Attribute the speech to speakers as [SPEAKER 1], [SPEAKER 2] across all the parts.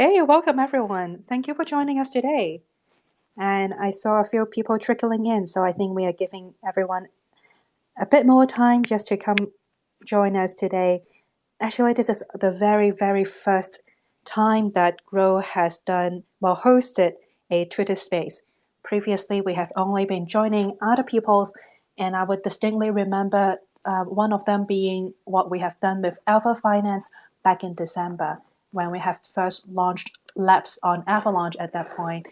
[SPEAKER 1] Hey, welcome everyone. Thank you for joining us today. And I saw a few people trickling in, so I think we are giving everyone a bit more time just to come join us today. Actually, this is the very first time that Grow has hosted a Twitter space. Previously, we have only been joining other people's, and I would distinctly remember one of them being what we have done with Alpha Finance back in December when we have first launched labs on Avalanche at that point.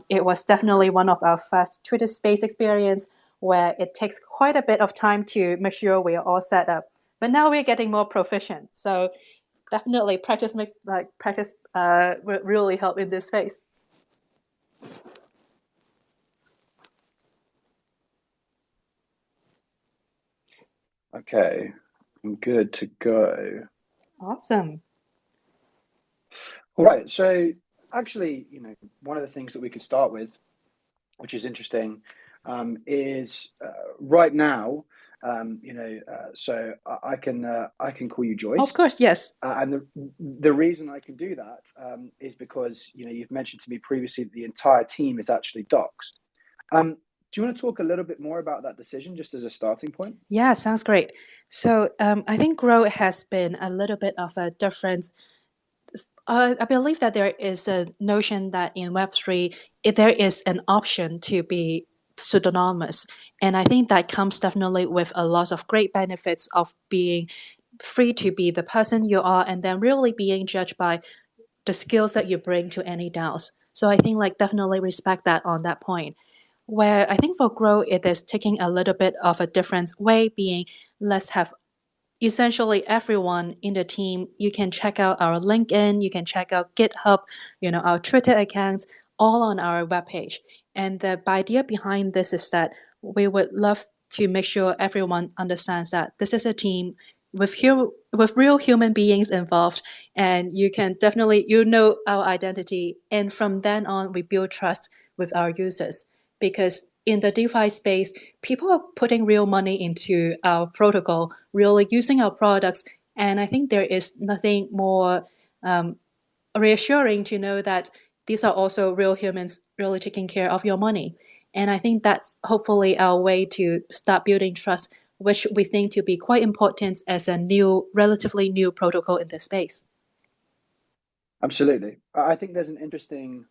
[SPEAKER 1] It was definitely one of our first Twitter space experience where it takes quite a bit of time to make sure we are all set up. But now we're getting more proficient. So definitely practice will really help in this phase.
[SPEAKER 2] Okay, I'm good to go.
[SPEAKER 1] Awesome.
[SPEAKER 2] All right, so actually, one of the things that we could start with, which is interesting, is right now, so I can call you Joyce.
[SPEAKER 1] Of course, yes.
[SPEAKER 2] And the reason I can do that is because you've mentioned to me previously that the entire team is actually doxed. Do you want to talk a little bit more about that decision, just as a starting point?
[SPEAKER 1] Yeah, sounds great. So I think Grow has been a little bit of a difference. I believe that there is a notion that in Web3, there is an option to be pseudonymous. And I think that comes definitely with a lot of great benefits of being free to be the person you are and then really being judged by the skills that you bring to any DAOs. So I think definitely respect that on that point. Where I think for Grow, it is taking a little bit of a different way, being let's have essentially everyone in the team. You can check out our LinkedIn, you can check out GitHub, our Twitter accounts, all on our webpage. And the idea behind this is that we would love to make sure everyone understands that this is a team with real human beings involved, and you can definitely our identity, and from then on we build trust with our users because in the DeFi space, people are putting real money into our protocol, really using our products. And I think there is nothing more reassuring to know that these are also real humans really taking care of your money. And I think that's hopefully our way to start building trust, which we think to be quite important as a relatively new protocol in this space.
[SPEAKER 2] Absolutely. I think there's an interesting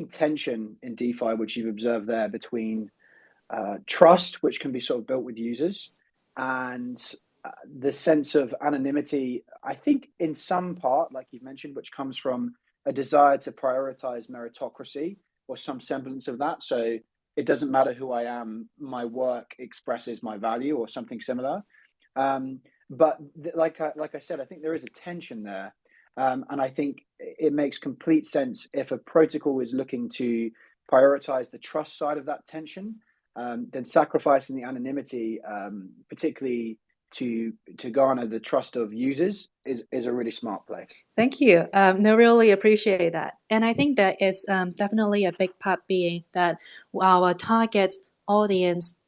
[SPEAKER 2] tension in DeFi, which you've observed there between trust, which can be sort of built with users, and the sense of anonymity. I think in some part, like you've mentioned, which comes from a desire to prioritize meritocracy or some semblance of that. So it doesn't matter who I am, my work expresses my value or something similar. But like I said, I think there is a tension there. And I think it makes complete sense if a protocol is looking to prioritize the trust side of that tension, then sacrificing the anonymity, particularly to garner the trust of users, is a really smart play.
[SPEAKER 1] Thank you. No, really appreciate that. And I think that it's definitely a big part being that our target audience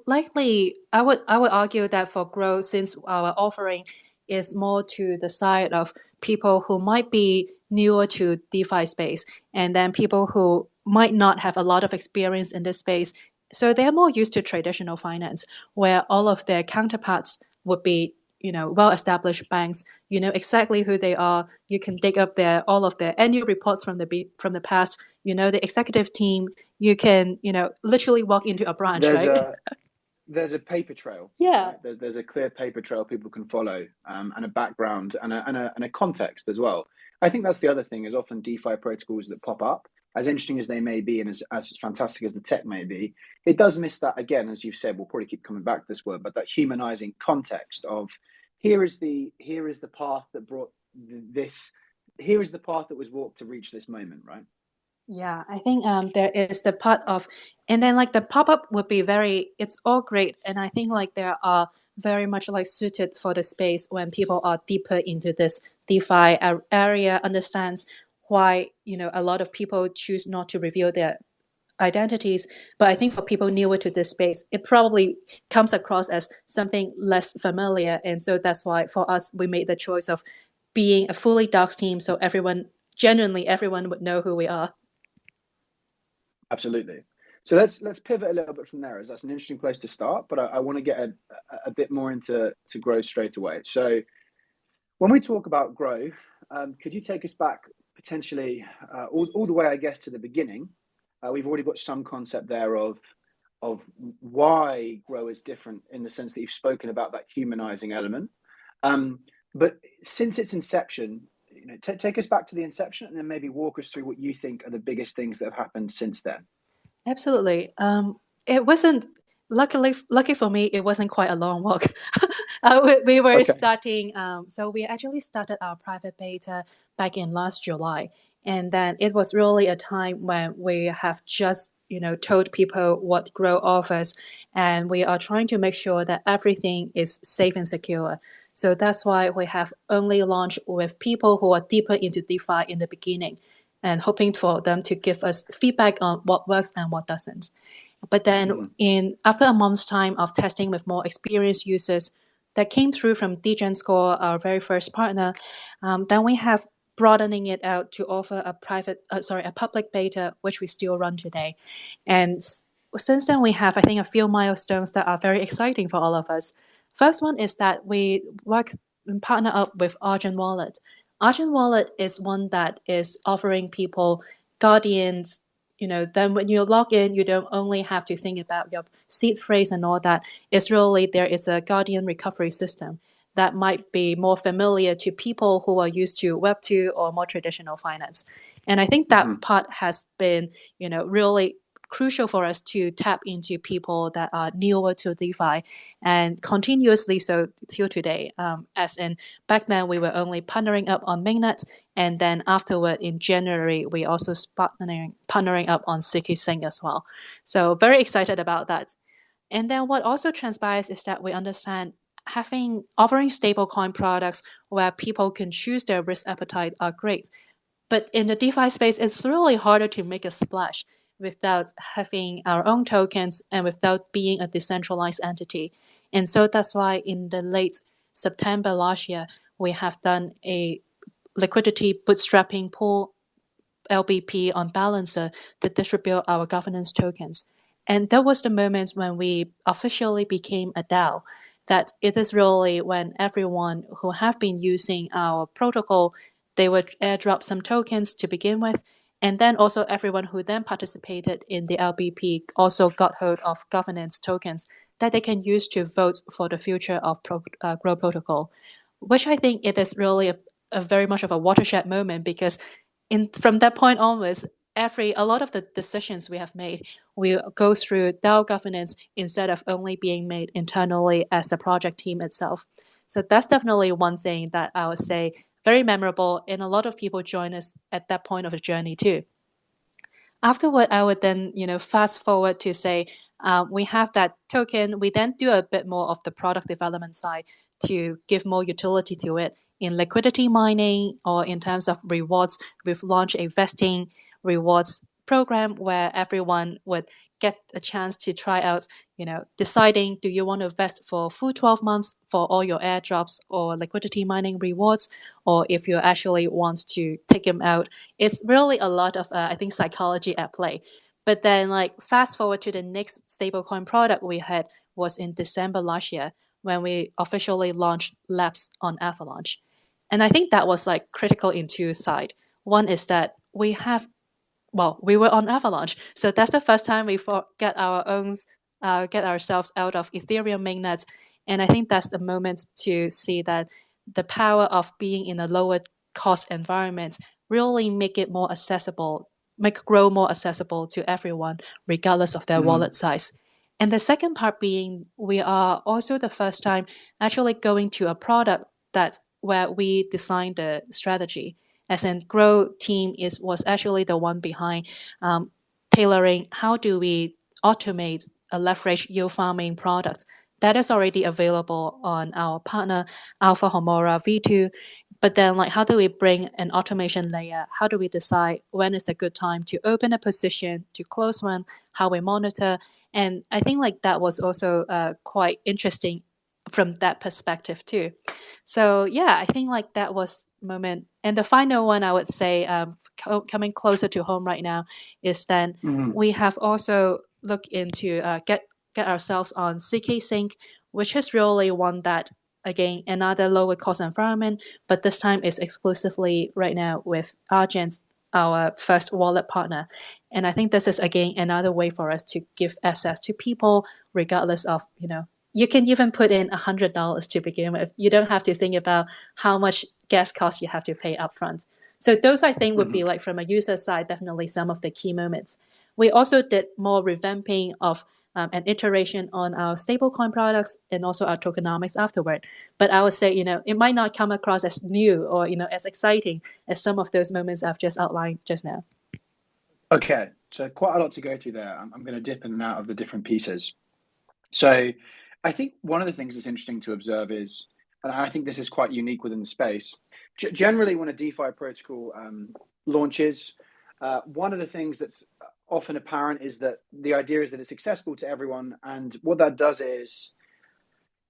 [SPEAKER 1] likely, I would argue that for growth, since our offering is more to the side of people who might be newer to DeFi space, and then people who might not have a lot of experience in this space. So they're more used to traditional finance, where all of their counterparts would be, well-established banks. You know exactly who they are. You can dig up all of their annual reports from the past. The executive team. You can, literally walk into a branch,
[SPEAKER 2] There's
[SPEAKER 1] right?
[SPEAKER 2] a there's a paper trail.
[SPEAKER 1] Yeah.
[SPEAKER 2] Right? There's a clear paper trail people can follow, and a background and a context as well. I think that's the other thing is often DeFi protocols that pop up, as interesting as they may be and as fantastic as the tech may be, it does miss that, again, as you've said, we'll probably keep coming back to this word, but that humanizing context of here is the path that brought this, here is the path that was walked to reach this moment, right?
[SPEAKER 1] Yeah, I think there is the part of, and then the pop-up would be it's all great. And I think there are very much suited for the space when people are deeper into this DeFi area, understands why, a lot of people choose not to reveal their identities. But I think for people newer to this space, it probably comes across as something less familiar. And so that's why for us, we made the choice of being a fully doxed team, so genuinely everyone would know who we are.
[SPEAKER 2] Absolutely. So let's pivot a little bit from there, as that's an interesting place to start. But I want to get a bit more into growth straight away. So when we talk about growth, could you take us back potentially all the way, I guess, to the beginning? We've already got some concept there of why grow is different in the sense that you've spoken about that humanizing element. But since its inception, take us back to the inception, and then maybe walk us through what you think are the biggest things that have happened since then.
[SPEAKER 1] Absolutely. It wasn't lucky for me. It wasn't quite a long walk. We were
[SPEAKER 2] Okay.
[SPEAKER 1] starting. So we actually started our private beta back in last July, and then it was really a time when we have just told people what Grow offers, and we are trying to make sure that everything is safe and secure. So that's why we have only launched with people who are deeper into DeFi in the beginning, and hoping for them to give us feedback on what works and what doesn't. But then after a month's time of testing with more experienced users that came through from DegenScore, our very first partner, then we have broadening it out to offer a public beta, which we still run today. And since then, we have, I think, a few milestones that are very exciting for all of us. First one is that we work and partner up with Argent Wallet. Argent Wallet is one that is offering people guardians. Then when you log in, you don't only have to think about your seed phrase and all that. It's really there is a guardian recovery system that might be more familiar to people who are used to Web2 or more traditional finance. And I think that part has been, really crucial for us to tap into people that are newer to DeFi and continuously so till today. As in back then, we were only partnering up on mainnet, and then afterward in January, we also partnering up on CRE8RDAO as well. So very excited about that. And then what also transpires is that we understand offering stablecoin products where people can choose their risk appetite are great. But in the DeFi space, it's really harder to make a splash without having our own tokens and without being a decentralized entity. And so that's why in the late September last year, we have done a liquidity bootstrapping pool LBP on Balancer to distribute our governance tokens. And that was the moment when we officially became a DAO. That it is really when everyone who have been using our protocol, they would airdrop some tokens to begin with. And then also everyone who then participated in the LBP also got hold of governance tokens that they can use to vote for the future of Grow Protocol, which I think it is really a very much of a watershed moment because from that point onwards, a lot of the decisions we have made will go through DAO governance instead of only being made internally as a project team itself. So that's definitely one thing that I would say very memorable, and a lot of people join us at that point of the journey too. Afterward, I would then fast forward to say we have that token. We then do a bit more of the product development side to give more utility to it in liquidity mining or in terms of rewards. We've launched a vesting rewards program where everyone would get a chance to try out, deciding do you want to vest for full 12 months for all your airdrops or liquidity mining rewards, or if you actually want to take them out. It's really a lot of, I think, psychology at play. But then, fast forward to the next stablecoin product we had was in December last year when we officially launched Labs on Avalanche. And I think that was critical in two sides. One is that we were on Avalanche, so that's the first time we get ourselves out of Ethereum mainnets, and I think that's the moment to see that the power of being in a lower cost environment really make Grow more accessible to everyone, regardless of their wallet size. And the second part being, we are also the first time actually going to a product where we designed the strategy. As in, Grow team was actually the one behind tailoring how do we automate a leverage yield farming product that is already available on our partner Alpha Homora V2. But then, how do we bring an automation layer? How do we decide when is the good time to open a position, to close one, how we monitor? And I think that was also quite interesting from that perspective too. So yeah, I think like that was moment. And the final one I would say, coming closer to home right now, is that
[SPEAKER 2] Mm-hmm.
[SPEAKER 1] we have also looked into get ourselves on CK Sync, which is really one that, again, another lower cost environment, but this time is exclusively right now with Argent, our first wallet partner. And I think this is again another way for us to give access to people regardless of, you can even put in $100 to begin with. You don't have to think about how much gas cost you have to pay upfront. So those, I think, would
[SPEAKER 2] Mm-hmm.
[SPEAKER 1] be like from a user side, definitely some of the key moments. We also did more revamping of an iteration on our stablecoin products and also our tokenomics afterward. But I would say, it might not come across as new or, as exciting as some of those moments I've just outlined just now.
[SPEAKER 2] Okay, so quite a lot to go through there. I'm going to dip in and out of the different pieces. So I think one of the things that's interesting to observe is, and I think this is quite unique within the space, generally when a DeFi protocol launches, one of the things that's often apparent is that the idea is that it's accessible to everyone. And what that does is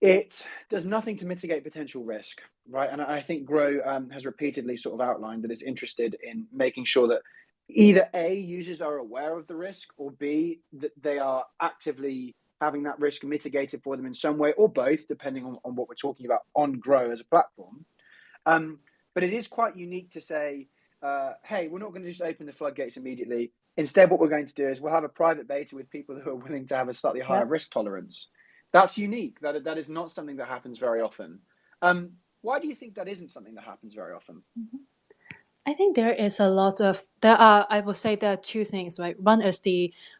[SPEAKER 2] it does nothing to mitigate potential risk, right? And I think Grow has repeatedly sort of outlined that it's interested in making sure that either A, users are aware of the risk, or B, that they are actively having that risk mitigated for them in some way, or both, depending on what we're talking about on Grow as a platform. But it is quite unique to say, hey, we're not going to just open the floodgates immediately. Instead, what we're going to do is we'll have a private beta with people who are willing to have a slightly higher
[SPEAKER 1] Yep.
[SPEAKER 2] risk tolerance. That's unique. That is not something that happens very often. Why do you think that isn't something that happens very often?
[SPEAKER 1] I think there are, I would say there are two things, right? One is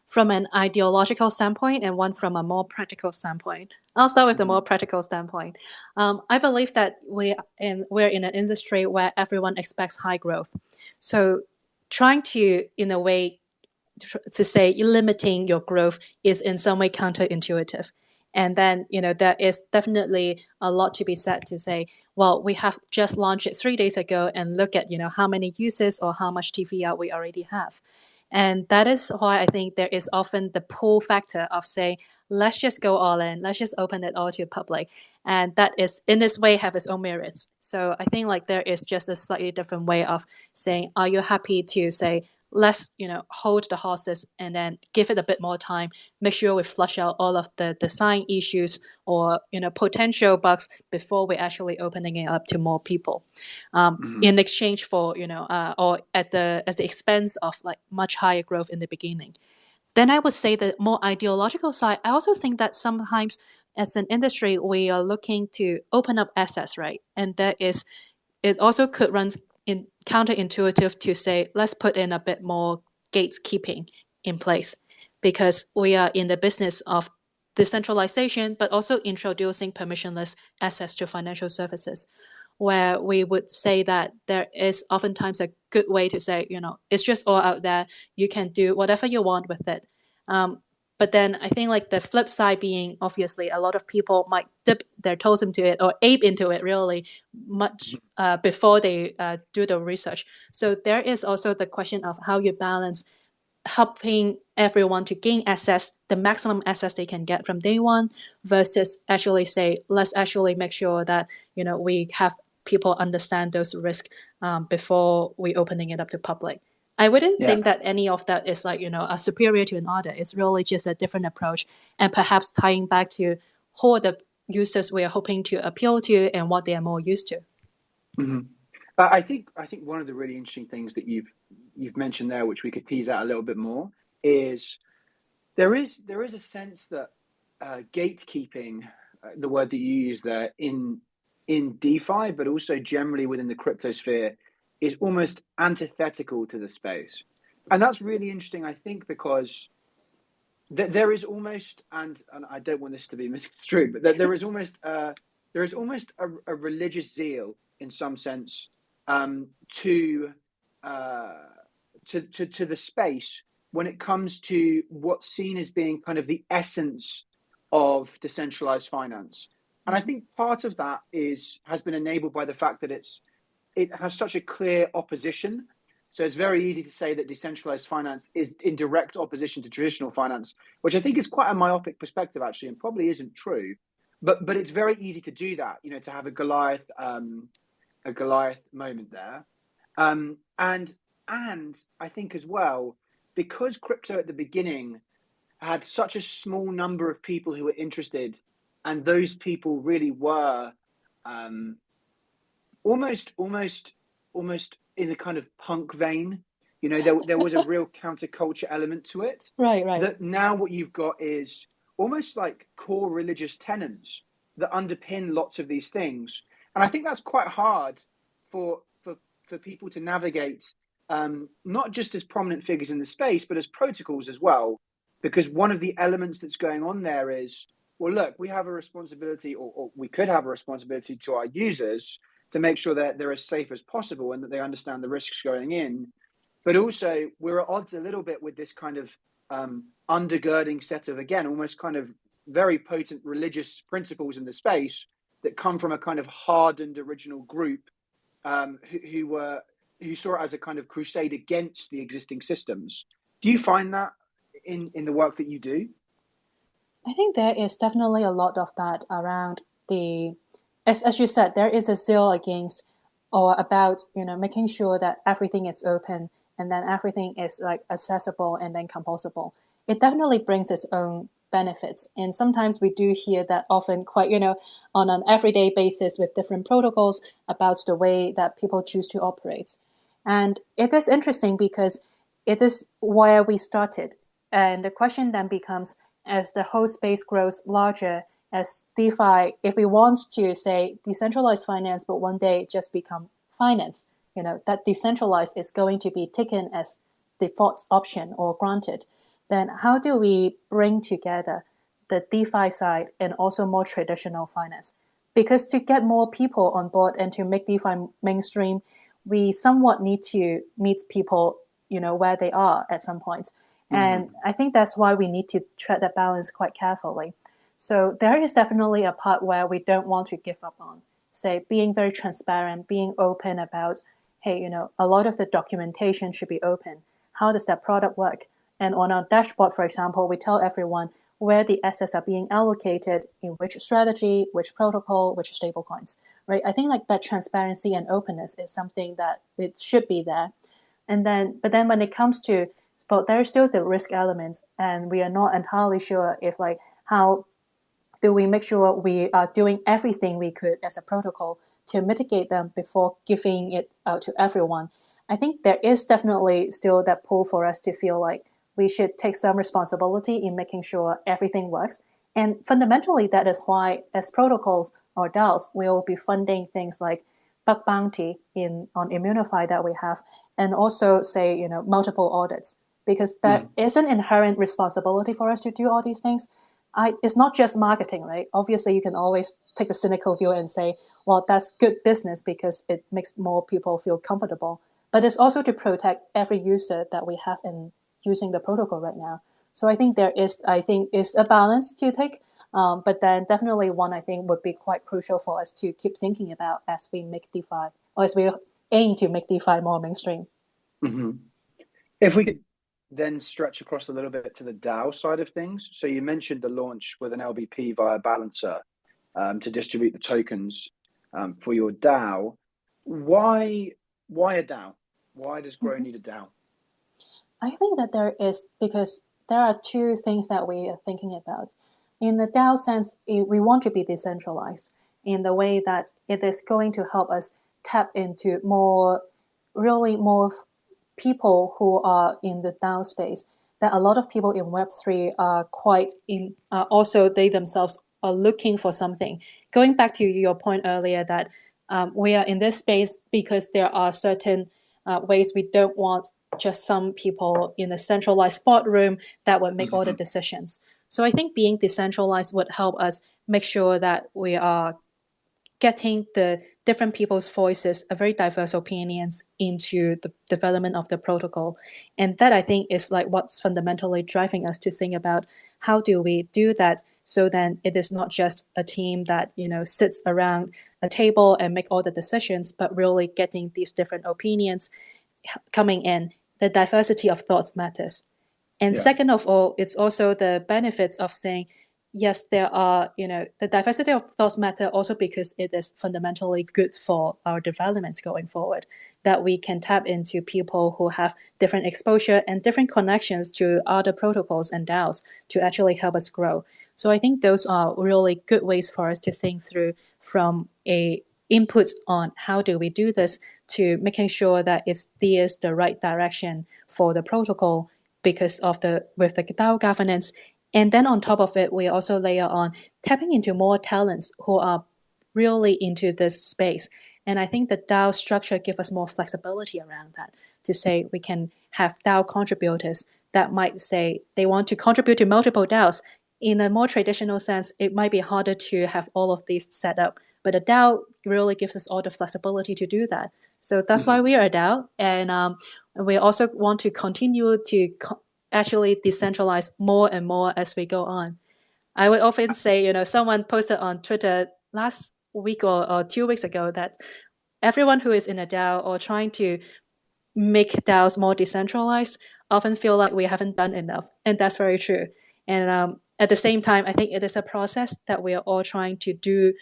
[SPEAKER 1] from an ideological standpoint and one from a more practical standpoint. I'll start with the
[SPEAKER 2] Mm-hmm.
[SPEAKER 1] more practical standpoint. I believe that we're in an industry where everyone expects high growth. So trying to, in a way, to say limiting your growth is in some way counterintuitive. And then, there is definitely a lot to be said to say, well, we have just launched it 3 days ago and look at, how many users or how much TVR we already have. And that is why I think there is often the pull factor of saying, let's just go all in, let's just open it all to the public. And that is, in this way, have its own merits. So I think like there is just a slightly different way of saying, are you happy to say, let's hold the horses and then give it a bit more time, make sure we flush out all of the design issues or potential bugs before we're actually opening it up to more people,
[SPEAKER 2] Mm-hmm.
[SPEAKER 1] in exchange for or at the expense of like much higher growth in the beginning. Then I would say the more ideological side, I also think that sometimes as an industry we are looking to open up access, right? And that is, it also could run in counterintuitive to say, let's put in a bit more gatekeeping in place, because we are in the business of decentralization, but also introducing permissionless access to financial services, where we would say that there is oftentimes a good way to say, it's just all out there. You can do whatever you want with it. But then I think like the flip side being, obviously a lot of people might dip their toes into it or ape into it really much before they do the research. So there is also the question of how you balance helping everyone to gain access, the maximum access they can get from day one, versus actually say, let's actually make sure that we have people understand those risks before we opening it up to public. I wouldn't
[SPEAKER 2] Yeah.
[SPEAKER 1] think that any of that is like a superior to an audit. It's really just a different approach, and perhaps tying back to who are the users we are hoping to appeal to and what they are more used to.
[SPEAKER 2] Mm-hmm. I think one of the really interesting things that you've mentioned there, which we could tease out a little bit more, is there is a sense that gatekeeping, the word that you use there in DeFi, but also generally within the crypto sphere, is almost antithetical to the space, and that's really interesting. I think because there is almost, and I don't want this to be misconstrued, but there is almost a religious zeal in some sense to to the space when it comes to what's seen as being kind of the essence of decentralized finance. And I think part of that has been enabled by the fact that it has such a clear opposition. So it's very easy to say that decentralized finance is in direct opposition to traditional finance, which I think is quite a myopic perspective, actually, and probably isn't true. but it's very easy to do that, to have a Goliath moment there. And I think as well, because crypto at the beginning had such a small number of people who were interested, and those people really were um, almost in the kind of punk vein. There was a real counterculture element to it.
[SPEAKER 1] Right, right.
[SPEAKER 2] That now what you've got is almost like core religious tenets that underpin lots of these things, and I think that's quite hard for for people to navigate, not just as prominent figures in the space, but as protocols as well. Because one of the elements that's going on there is, well, look, we have a responsibility, or we could have a responsibility to our users to make sure that they're as safe as possible and that they understand the risks going in. But also, we're at odds a little bit with this kind of undergirding set of, again, almost kind of very potent religious principles in the space that come from a kind of hardened original group, who saw it as a kind of crusade against the existing systems. Do you find that in the work that you do?
[SPEAKER 1] I think there is definitely a lot of that around as you said, there is a zeal against or about, making sure that everything is open and then everything is like accessible and then composable. It definitely brings its own benefits. And sometimes we do hear that often quite, on an everyday basis with different protocols about the way that people choose to operate. And it is interesting because it is where we started. And the question then becomes, as the whole space grows larger, as DeFi, if we want to say decentralized finance, but one day just become finance, that decentralized is going to be taken as default option or granted, then how do we bring together the DeFi side and also more traditional finance? Because to get more people on board and to make DeFi mainstream, we somewhat need to meet people, where they are at some point. And I think that's why we need to tread that balance quite carefully. So there is definitely a part where we don't want to give up on, say, being very transparent, being open about, hey, a lot of the documentation should be open. How does that product work? And on our dashboard, for example, we tell everyone where the assets are being allocated, in which strategy, which protocol, which stablecoins, right? I think like that transparency and openness is something that it should be there. But then when it comes to, but there's still the risk elements, and we are not entirely sure if like how do we make sure we are doing everything we could as a protocol to mitigate them before giving it out to everyone. I think there is definitely still that pull for us to feel like we should take some responsibility in making sure everything works. And fundamentally, that is why, as protocols or DAOs, we will be funding things like bug bounty on Immunify that we have, and also say multiple audits, because that is an inherent responsibility for us to do all these things. It's not just marketing, right? Obviously, you can always take a cynical view and say, well, that's good business because it makes more people feel comfortable. But it's also to protect every user that we have in using the protocol right now. So I think is a balance to take. But then definitely one I think would be quite crucial for us to keep thinking about as we make DeFi, or as we aim to make DeFi more mainstream.
[SPEAKER 2] Mm-hmm. If we could then stretch across a little bit to the DAO side of things. So you mentioned the launch with an LBP via Balancer, to distribute the tokens, for your DAO. Why a DAO? Why does Grow need a DAO?
[SPEAKER 1] I think that there is, because there are two things that we are thinking about. In the DAO sense, we want to be decentralized in the way that it is going to help us tap into really more people who are in the DAO space. That a lot of people in Web3 are quite in, also they themselves are looking for something. Going back to your point earlier that we are in this space because there are certain ways we don't want just some people in a centralized spot room that would make all the decisions. So I think being decentralized would help us make sure that we are getting the different people's voices, a very diverse opinions into the development of the protocol. And that I think is like what's fundamentally driving us to think about how do we do that so then it is not just a team that sits around a table and make all the decisions, but really getting these different opinions coming in. The diversity of thoughts matters. And second of all, it's also the benefits of saying yes, there are, the diversity of thoughts matter also because it is fundamentally good for our developments going forward, that we can tap into people who have different exposure and different connections to other protocols and DAOs to actually help us grow. So I think those are really good ways for us to think through from a input on how do we do this to making sure that it steers the right direction for the protocol because of with the DAO governance. And then on top of it, we also layer on tapping into more talents who are really into this space. And I think the DAO structure gives us more flexibility around that to say we can have DAO contributors that might say they want to contribute to multiple DAOs. In a more traditional sense, it might be harder to have all of these set up, but a DAO really gives us all the flexibility to do that. So that's why we are a DAO. And we also want to continue to actually decentralize more and more as we go on. I would often say, someone posted on Twitter last week or 2 weeks ago that everyone who is in a DAO or trying to make DAOs more decentralized often feel like we haven't done enough. And that's very true. And at the same time, I think it is a process that we are all trying to do,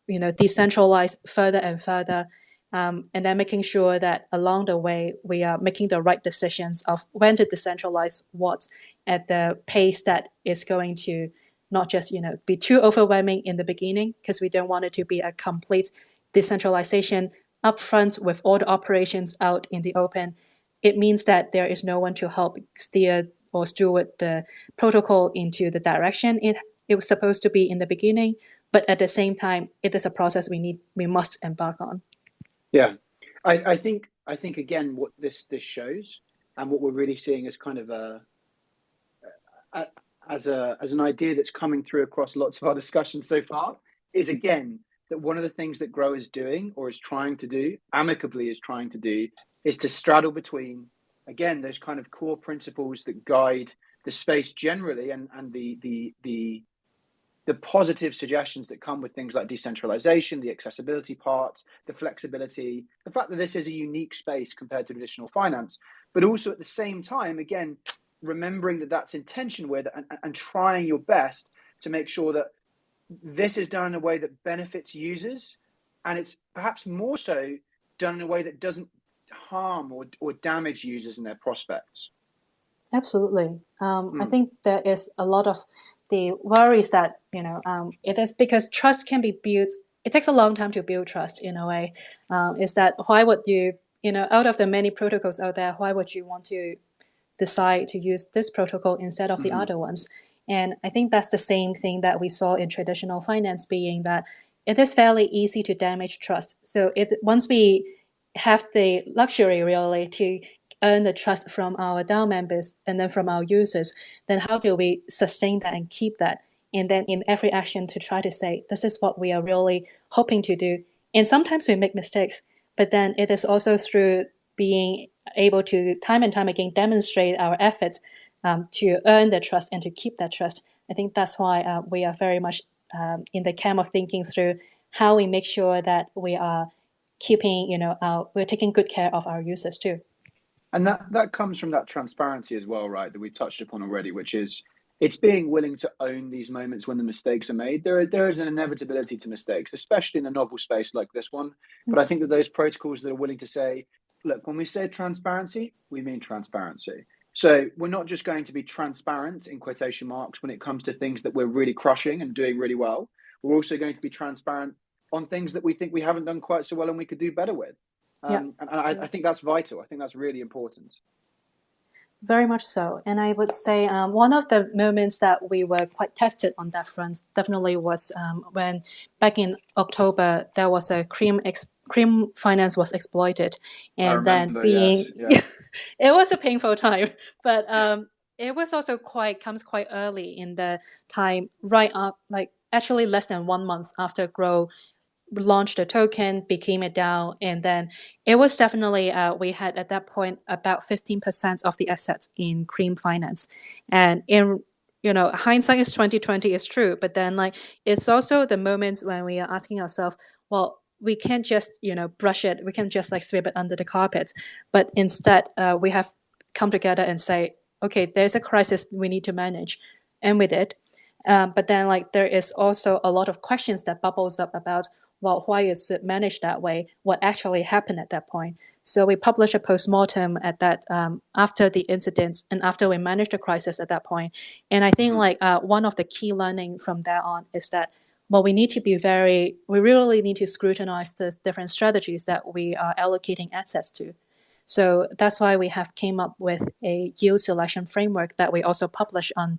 [SPEAKER 1] decentralize further and further. And then making sure that along the way, we are making the right decisions of when to decentralize what at the pace that is going to not just, be too overwhelming in the beginning, because we don't want it to be a complete decentralization upfront with all the operations out in the open. It means that there is no one to help steer or steward the protocol into the direction it was supposed to be in the beginning. But at the same time, it is a process we must embark on.
[SPEAKER 2] Yeah, I think again what this shows, and what we're really seeing as kind of as an idea that's coming through across lots of our discussions so far, is again that one of the things that Grow is doing, or is trying to do, amicably is trying to do, is to straddle between, again, those kind of core principles that guide the space generally, and the positive suggestions that come with things like decentralization, the accessibility parts, the flexibility, the fact that this is a unique space compared to traditional finance, but also at the same time, again, remembering that that's in tension with and trying your best to make sure that this is done in a way that benefits users, and it's perhaps more so done in a way that doesn't harm or damage users and their prospects.
[SPEAKER 1] Absolutely. I think there is a lot of the worries that, it is because trust can be built. It takes a long time to build trust in a way. Is that why would you, out of the many protocols out there, why would you want to decide to use this protocol instead of the other ones? And I think that's the same thing that we saw in traditional finance, being that it is fairly easy to damage trust. So once we have the luxury really to earn the trust from our DAO members and then from our users, then how do we sustain that and keep that? And then in every action to try to say, this is what we are really hoping to do. And sometimes we make mistakes, but then it is also through being able to time and time again demonstrate our efforts to earn the trust and to keep that trust. I think that's why we are very much in the camp of thinking through how we make sure that we are keeping, we're taking good care of our users too.
[SPEAKER 2] And that comes from that transparency as well, right? That we've touched upon already, which is it's being willing to own these moments when the mistakes are made. There is an inevitability to mistakes, especially in a novel space like this one. But I think that those protocols that are willing to say, look, when we say transparency, we mean transparency. So we're not just going to be transparent in quotation marks when it comes to things that we're really crushing and doing really well. We're also going to be transparent on things that we think we haven't done quite so well and we could do better with. And I think that's vital. I think that's really important.
[SPEAKER 1] Very much so. And I would say one of the moments that we were quite tested on that front definitely was when back in October, there was a cream finance was exploited. And then it was a painful time, but it was also comes quite early in the time, right up, like actually less than 1 month after Grow launched the token, became a DAO, and then it was definitely we had at that point about 15% of the assets in Cream Finance, and in hindsight is 2020 is true, but then like it's also the moments when we are asking ourselves, well, we can't just brush it, we can't just like sweep it under the carpet, but instead we have come together and say, okay, there's a crisis we need to manage, and we did. But then like there is also a lot of questions that bubbles up about, well, why is it managed that way? What actually happened at that point? So we published a postmortem at that after the incidents and after we managed the crisis at that point. And I think like one of the key learning from there on is that, well, we really need to scrutinize the different strategies that we are allocating assets to. So that's why we have came up with a yield selection framework that we also publish on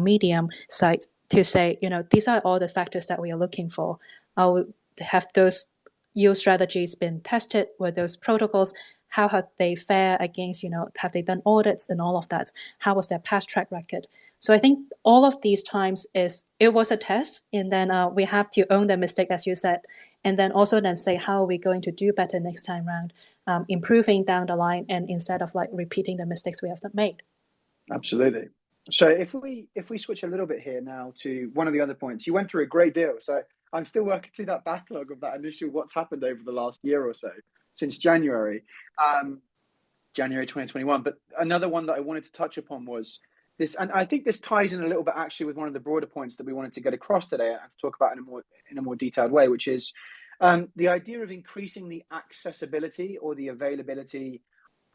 [SPEAKER 1] Medium site to say, these are all the factors that we are looking for. Have those yield strategies been tested? Were those protocols? How have they fare against, have they done audits and all of that? How was their past track record? So I think all of these times it was a test, and then we have to own the mistake, as you said, and then also then say how are we going to do better next time round, improving down the line, and instead of like repeating the mistakes we have made.
[SPEAKER 2] Absolutely. So if we switch a little bit here now to one of the other points, you went through a great deal. So I'm still working through that backlog of that initial what's happened over the last year or so since January, January 2021. But another one that I wanted to touch upon was this, and I think this ties in a little bit actually with one of the broader points that we wanted to get across today and to talk about in a more detailed way, which is the idea of increasing the accessibility or the availability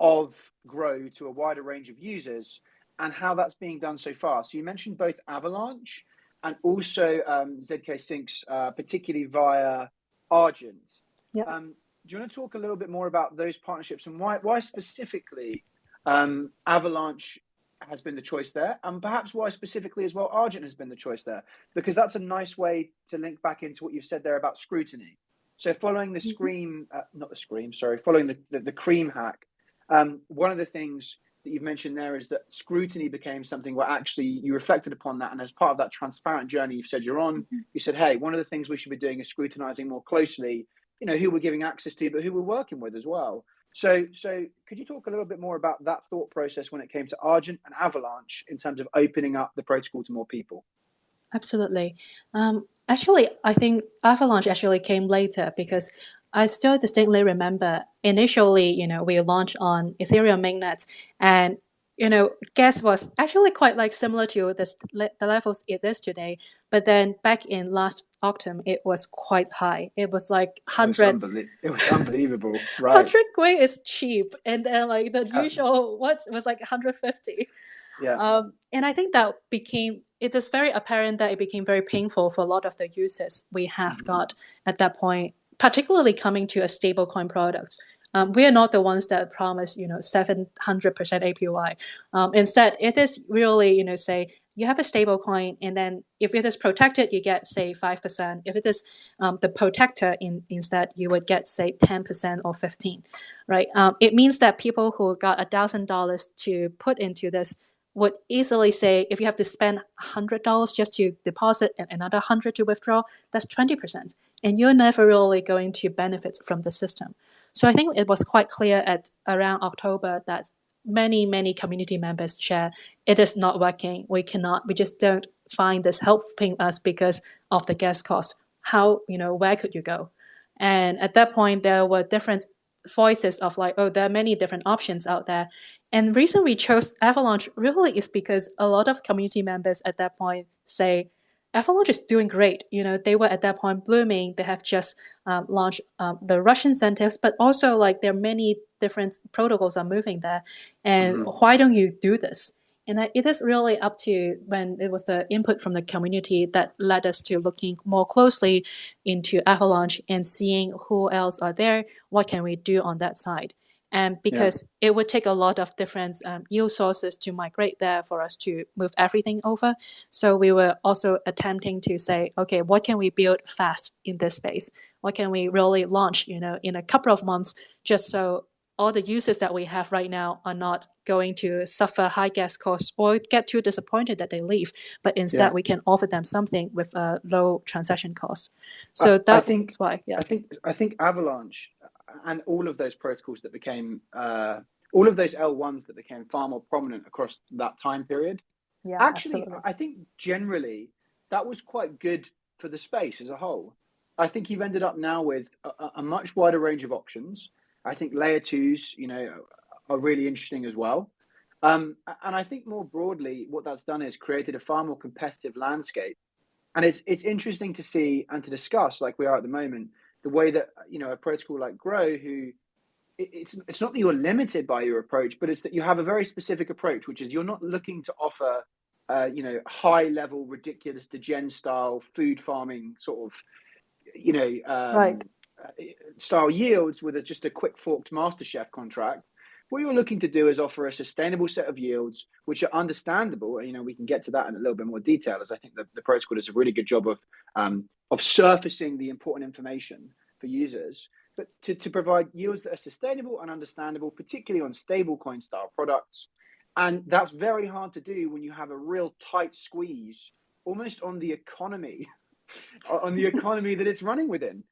[SPEAKER 2] of Grow to a wider range of users, and how that's being done so far. So you mentioned both Avalanche and also ZK Syncs, particularly via Argent.
[SPEAKER 1] Yep.
[SPEAKER 2] Do you want to talk a little bit more about those partnerships and why specifically Avalanche has been the choice there, and perhaps why specifically as well Argent has been the choice there? Because that's a nice way to link back into what you've said there about scrutiny. So following the following the Cream hack, one of the things that you've mentioned there is that scrutiny became something where actually you reflected upon that, and as part of that transparent journey you've said you're on, you said, hey, one of the things we should be doing is scrutinizing more closely, who we're giving access to, but who we're working with as well. So could you talk a little bit more about that thought process when it came to Argent and Avalanche in terms of opening up the protocol to more people?
[SPEAKER 1] Absolutely. Actually, I think Avalanche actually came later because I still distinctly remember initially, we launched on Ethereum mainnet, and gas was actually quite like similar to the levels it is today. But then back in last autumn, it was quite high. It was like 100.
[SPEAKER 2] It was unbelievable, right?
[SPEAKER 1] 100 Gwei is cheap, and then like the usual what was like 150.
[SPEAKER 2] Yeah.
[SPEAKER 1] And I think that it is very apparent that it became very painful for a lot of the users we have got at that point, particularly coming to a stablecoin product. We are not the ones that promise 700% APY. Instead, it is really say you have a stable coin, and then if it is protected, you get say 5%. If it is the protector, instead you would get say 10% or 15%, right? It means that people who got $1,000 to put into this would easily say, if you have to spend $100 just to deposit and another 100 to withdraw, that's 20%, and you're never really going to benefit from the system. So I think it was quite clear at around October that many community members share it is not working. We just don't find this helping us because of the gas cost. How, where could you go? And at that point, there were different voices of like, oh, there are many different options out there. And the reason we chose Avalanche really is because a lot of community members at that point say, Avalanche is doing great. They were at that point blooming. They have just launched the Russian incentives, but also like there are many different protocols are moving there. And why don't you do this? And it is really up to when it was the input from the community that led us to looking more closely into Avalanche and seeing who else are there, what can we do on that side. And because it would take a lot of different yield sources to migrate there for us to move everything over. So we were also attempting to say, okay, what can we build fast in this space? What can we really launch, in a couple of months, just so all the users that we have right now are not going to suffer high gas costs or get too disappointed that they leave, but instead we can offer them something with a low transaction cost. So that's why,
[SPEAKER 2] I think Avalanche and all of those protocols that became all of those L1s that became far more prominent across that time period.
[SPEAKER 1] Yeah,
[SPEAKER 2] actually,
[SPEAKER 1] absolutely.
[SPEAKER 2] I think generally that was quite good for the space as a whole. I think you've ended up now with a much wider range of options. I think layer twos, are really interesting as well. And I think more broadly, what that's done is created a far more competitive landscape. And it's interesting to see and to discuss, like we are at the moment, the way that a protocol like Grow, who it's not that you're limited by your approach, but it's that you have a very specific approach, which is you're not looking to offer, high level, ridiculous degen style food farming sort of, you know,
[SPEAKER 1] Right.
[SPEAKER 2] style yields with just a quick forked MasterChef contract. What you're looking to do is offer a sustainable set of yields, which are understandable. We can get to that in a little bit more detail, as I think the protocol does a really good job of surfacing the important information for users. But to provide yields that are sustainable and understandable, particularly on stablecoin style products. And that's very hard to do when you have a real tight squeeze almost on the economy that it's running within.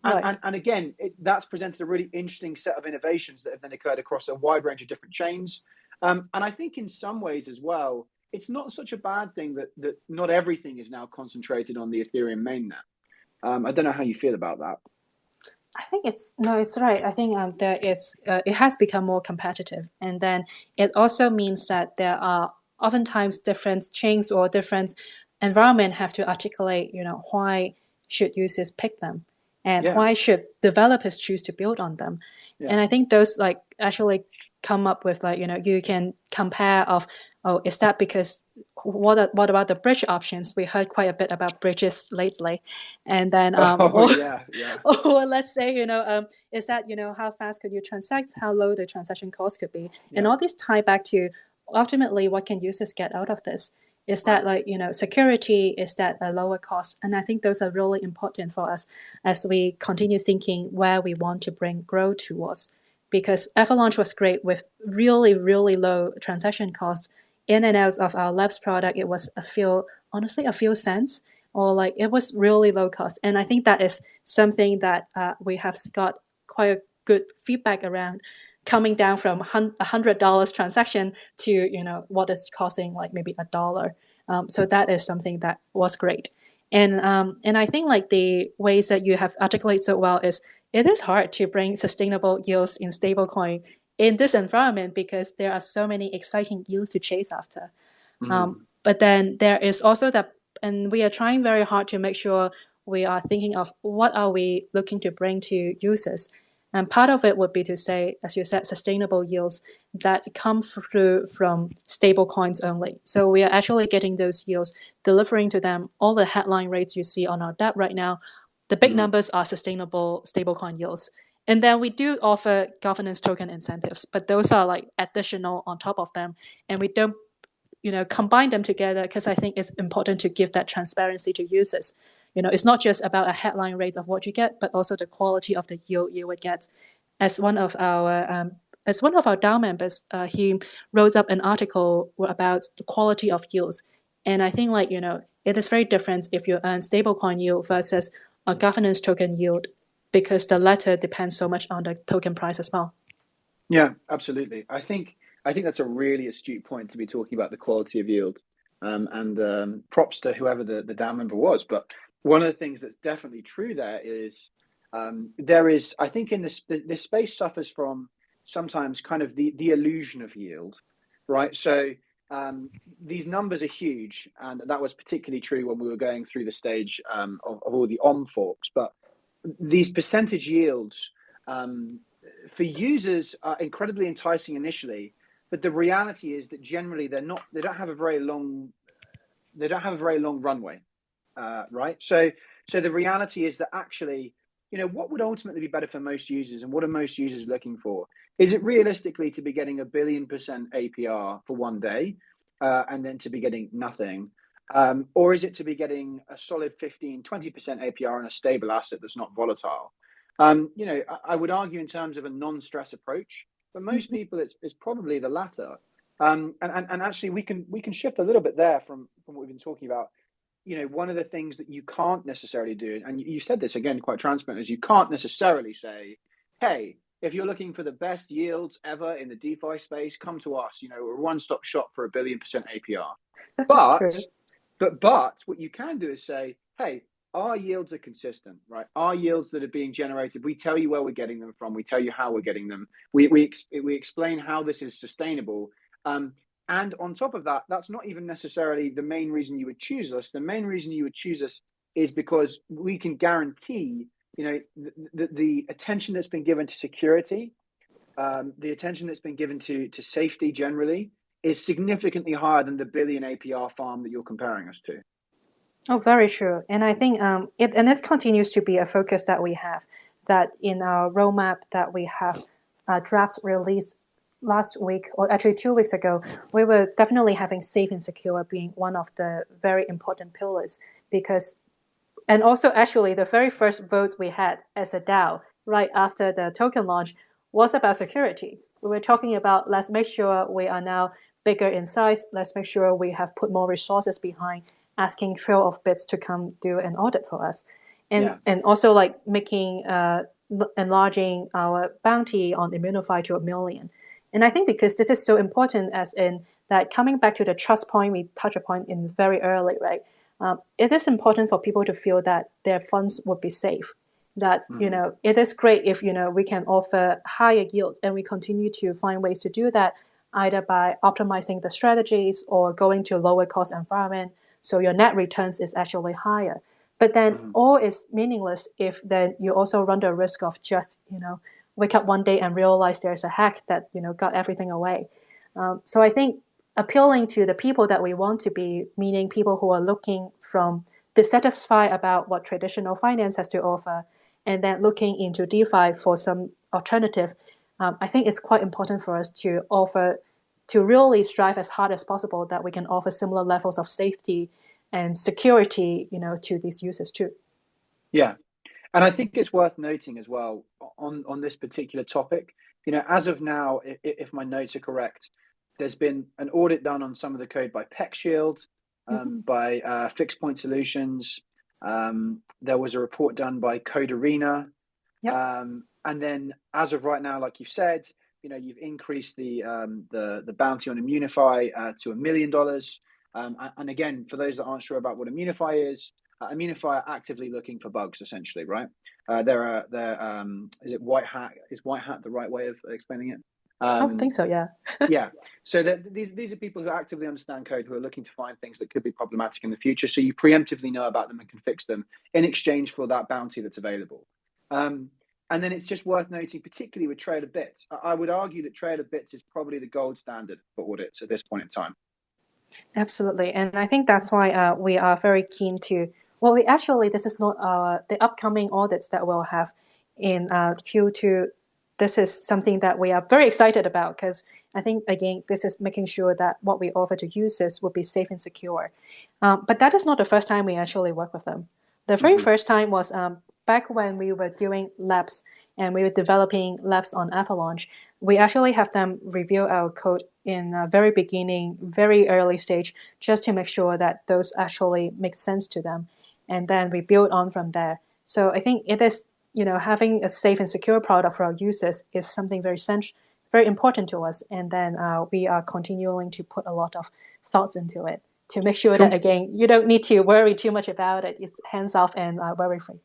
[SPEAKER 1] Right.
[SPEAKER 2] And again, that's presented a really interesting set of innovations that have then occurred across a wide range of different chains. And I think in some ways as well, it's not such a bad thing that not everything is now concentrated on the Ethereum mainnet. I don't know how you feel about that.
[SPEAKER 1] I think it's right. I think that it has become more competitive, and then it also means that there are oftentimes different chains or different environment have to articulate, why should users pick them, and
[SPEAKER 2] Yeah,
[SPEAKER 1] why should developers choose to build on them.
[SPEAKER 2] yeah.
[SPEAKER 1] And I think those like actually come up with like, you can compare of, oh, is that because what about the bridge options? We heard quite a bit about bridges lately, and then
[SPEAKER 2] Oh yeah, yeah,
[SPEAKER 1] or let's say, is that, how fast could you transact, how low the transaction cost could be, and
[SPEAKER 2] yeah.
[SPEAKER 1] all these tie back to ultimately what can users get out of this. Is that
[SPEAKER 2] Right.
[SPEAKER 1] like, security? Is that a lower cost? And I think those are really important for us as we continue thinking where we want to bring Grow towards. Because Avalanche was great with really, really low transaction costs. In and out of our labs product, it was honestly, a few cents, or like it was really low cost. And I think that is something that we have got quite a good feedback around, coming down from $100 transaction to what is costing like maybe $1. So that is something that was great. And I think like the ways that you have articulated so well is it is hard to bring sustainable yields in stablecoin in this environment because there are so many exciting yields to chase after.
[SPEAKER 2] Mm.
[SPEAKER 1] But then there is also that, and we are trying very hard to make sure we are thinking of what are we looking to bring to users. And part of it would be to say, as you said, sustainable yields that come through from stable coins only. So we are actually getting those yields, delivering to them all the headline rates you see on our debt right now. The big
[SPEAKER 2] Mm.
[SPEAKER 1] numbers are sustainable stablecoin yields. And then we do offer governance token incentives, but those are like additional on top of them. And we don't combine them together because I think it's important to give that transparency to users. It's not just about a headline rate of what you get, but also the quality of the yield you would get. As one of our DAO members, he wrote up an article about the quality of yields, and I think like it is very different if you earn stablecoin yield versus a governance token yield, because the latter depends so much on the token price as well.
[SPEAKER 2] Yeah, absolutely. I think that's a really astute point to be talking about the quality of yield. And props to whoever the DAO member was. But one of the things that's definitely true there is there is, I think, in this space suffers from sometimes kind of the illusion of yield, right? So these numbers are huge, and that was particularly true when we were going through the stage of all the OM forks. But these percentage yields for users are incredibly enticing initially, but the reality is that generally they don't have a very long runway, right? So the reality is that actually, what would ultimately be better for most users, and what are most users looking for? Is it realistically to be getting 1 billion% APR for one day, and then to be getting nothing? Or is it to be getting a solid 15-20% APR on a stable asset that's not volatile? I would argue in terms of a non-stress approach, but most people it's probably the latter. And actually we can shift a little bit there from what we've been talking about. One of the things that you can't necessarily do, and you said this again quite transparent, is you can't necessarily say, hey, if you're looking for the best yields ever in the DeFi space, come to us. We're a one-stop shop for 1 billion% APR. But
[SPEAKER 1] True.
[SPEAKER 2] but what you can do is say, hey, our yields are consistent, right? Our yields that are being generated, we tell you where we're getting them from. We tell you how we're getting them. We explain how this is sustainable. And on top of that, that's not even necessarily the main reason you would choose us. The main reason you would choose us is because we can guarantee, the attention that's been given to security, the attention that's been given to safety generally is significantly higher than the billion APR farm that you're comparing us to.
[SPEAKER 1] Oh, very true. And I think it continues to be a focus that we have, that in our roadmap that we have draft released last week, or actually 2 weeks ago, we were definitely having safe and secure being one of the very important pillars, because, and also actually the very first votes we had as a DAO right after the token launch was about security. We were talking about, let's make sure we are now bigger in size. Let's make sure we have put more resources behind asking Trail of Bits to come do an audit for us. And also like making, enlarging our bounty on Immunify to 1 million. And I think because this is so important, as in that coming back to the trust point we touched upon in very early, right? It is important for people to feel that their funds would be safe. That it is great if we can offer higher yields, and we continue to find ways to do that, either by optimizing the strategies or going to lower cost environment, so your net returns is actually higher. But then all is meaningless if then you also run the risk of just wake up one day and realize there's a hack that got everything away. So I think appealing to the people that we want to be, meaning people who are looking from dissatisfied about what traditional finance has to offer, and then looking into DeFi for some alternative, I think it's quite important for us to offer, to really strive as hard as possible that we can offer similar levels of safety and security, to these users too.
[SPEAKER 2] Yeah. And I think it's worth noting as well on this particular topic, as of now, if my notes are correct, there's been an audit done on some of the code by PeckShield, by Fixed Point Solutions. There was a report done by Code Arena.
[SPEAKER 1] Yep.
[SPEAKER 2] And then as of right now, like you said, you've increased the bounty on Immunify to $1 million. And again, for those that aren't sure about what Immunify is, Immunify are actively looking for bugs, essentially, right? They're is it white hat? Is white hat the right way of explaining it?
[SPEAKER 1] I think so, yeah.
[SPEAKER 2] Yeah. So these are people who actively understand code, who are looking to find things that could be problematic in the future. So you preemptively know about them and can fix them in exchange for that bounty that's available. And then it's just worth noting, particularly with Trail of Bits, I would argue that Trail of Bits is probably the gold standard for audits at this point in time.
[SPEAKER 1] Absolutely. And I think that's why we are very keen to, well, this is not the upcoming audits that we'll have in Q2. This is something that we are very excited about, because I think, again, this is making sure that what we offer to users will be safe and secure. But that is not the first time we actually work with them. The very first time was back when we were doing labs and we were developing labs on Avalanche. We actually have them review our code in a very beginning, very early stage, just to make sure that those actually make sense to them. And then we build on from there. So I think it is, having a safe and secure product for our users is something very important to us. And then we are continuing to put a lot of thoughts into it to make sure that, again, you don't need to worry too much about it. It's hands off and worry-free.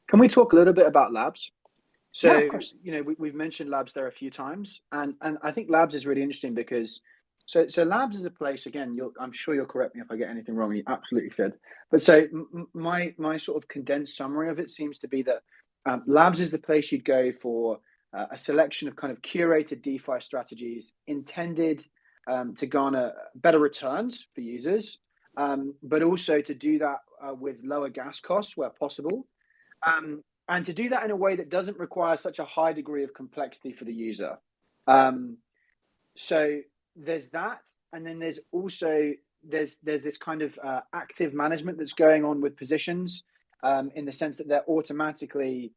[SPEAKER 2] Can we talk a little bit about labs? So,
[SPEAKER 1] yeah, of course.
[SPEAKER 2] We've mentioned labs there a few times, and I think labs is really interesting because, so labs is a place, again, I'm sure you'll correct me if I get anything wrong, you absolutely should. But so my sort of condensed summary of it seems to be that labs is the place you'd go for a selection of kind of curated DeFi strategies intended to garner better returns for users, but also to do that with lower gas costs where possible. And to do that in a way that doesn't require such a high degree of complexity for the user. So there's that, and then there's also there's this kind of active management that's going on with positions, in the sense that they're automatically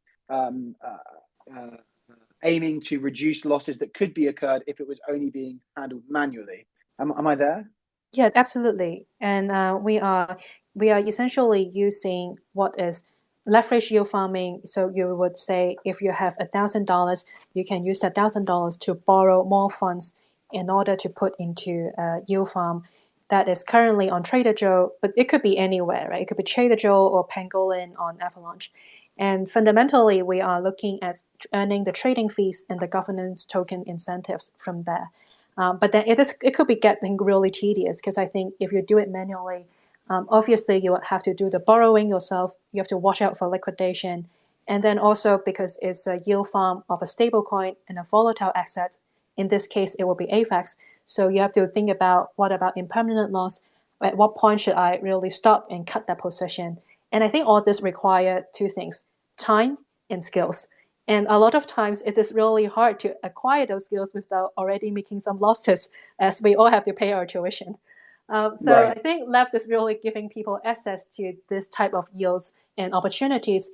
[SPEAKER 2] aiming to reduce losses that could be occurred if it was only being handled manually. Am I there?
[SPEAKER 1] Yeah, absolutely. And we are essentially using what is leverage yield farming. So you would say if you have $1,000, you can use $1,000 to borrow more funds in order to put into a yield farm that is currently on Trader Joe, but it could be anywhere, right? It could be Trader Joe or Pangolin on Avalanche. And fundamentally, we are looking at earning the trading fees and the governance token incentives from there. But then it could be getting really tedious because I think if you do it manually, obviously you have to do the borrowing yourself. You have to watch out for liquidation. And then also because it's a yield farm of a stable coin and a volatile asset, in this case, it will be AFAX. So you have to think about what about impermanent loss? At what point should I really stop and cut that position? And I think all this require two things, time and skills. And a lot of times it is really hard to acquire those skills without already making some losses, as we all have to pay our tuition. So I
[SPEAKER 2] Right.
[SPEAKER 1] think Labs is really giving people access to this type of yields and opportunities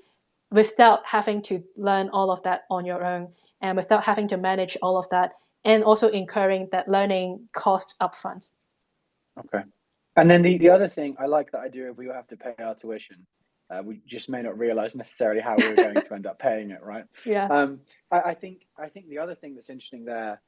[SPEAKER 1] without having to learn all of that on your own and without having to manage all of that and also incurring that learning cost upfront.
[SPEAKER 2] Okay. And then the other thing, I like that idea of we have to pay our tuition. We just may not realize necessarily how we're going to end up paying it, right?
[SPEAKER 1] Yeah,
[SPEAKER 2] I think the other thing that's interesting there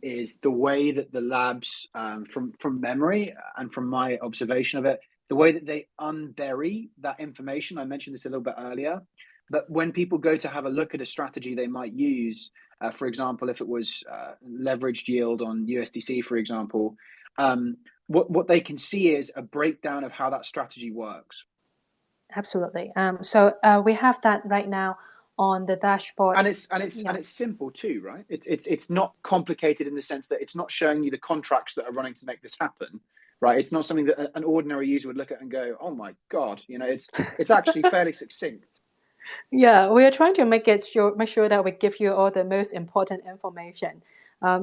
[SPEAKER 2] is the way that the labs, from memory and from my observation of it, the way that they unbury that information. I mentioned this a little bit earlier, but when people go to have a look at a strategy they might use, for example, if it was leveraged yield on USDC, for example, what they can see is a breakdown of how that strategy works.
[SPEAKER 1] absolutely. So we have that right now on the dashboard. Yeah.
[SPEAKER 2] And it's simple too, right? It's not complicated in the sense that it's not showing you the contracts that are running to make this happen, right? It's not something that an ordinary user would look at and go, "Oh my God," it's actually fairly succinct.
[SPEAKER 1] Yeah, we are trying to make sure that we give you all the most important information.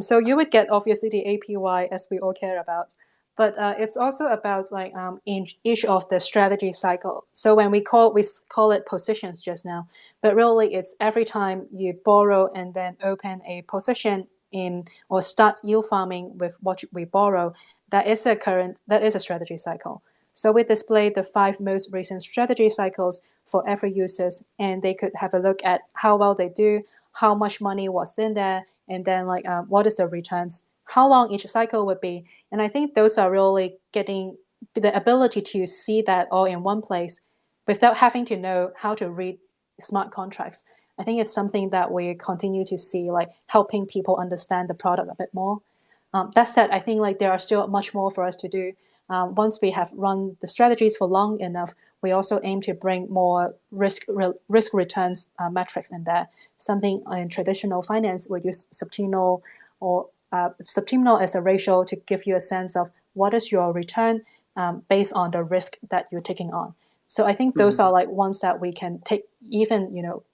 [SPEAKER 1] So you would get obviously the APY as we all care about, but it's also about like in each of the strategy cycle. So when we call it positions just now, but really it's every time you borrow and then open a position in or start yield farming with what we borrow, that is a strategy cycle. So we display the 5 most recent strategy cycles for every users, and they could have a look at how well they do, how much money was in there, and then like what is the returns, how long each cycle would be. And I think those are really getting the ability to see that all in one place without having to know how to read smart contracts. I think it's something that we continue to see, like helping people understand the product a bit more. That said, I think like there are still much more for us to do. Once we have run the strategies for long enough, we also aim to bring more risk returns metrics in there. Something in traditional finance we use subterminal or subterminal as a ratio to give you a sense of what is your return based on the risk that you're taking on. So I think those
[SPEAKER 2] Mhm.
[SPEAKER 1] are like ones that we can take even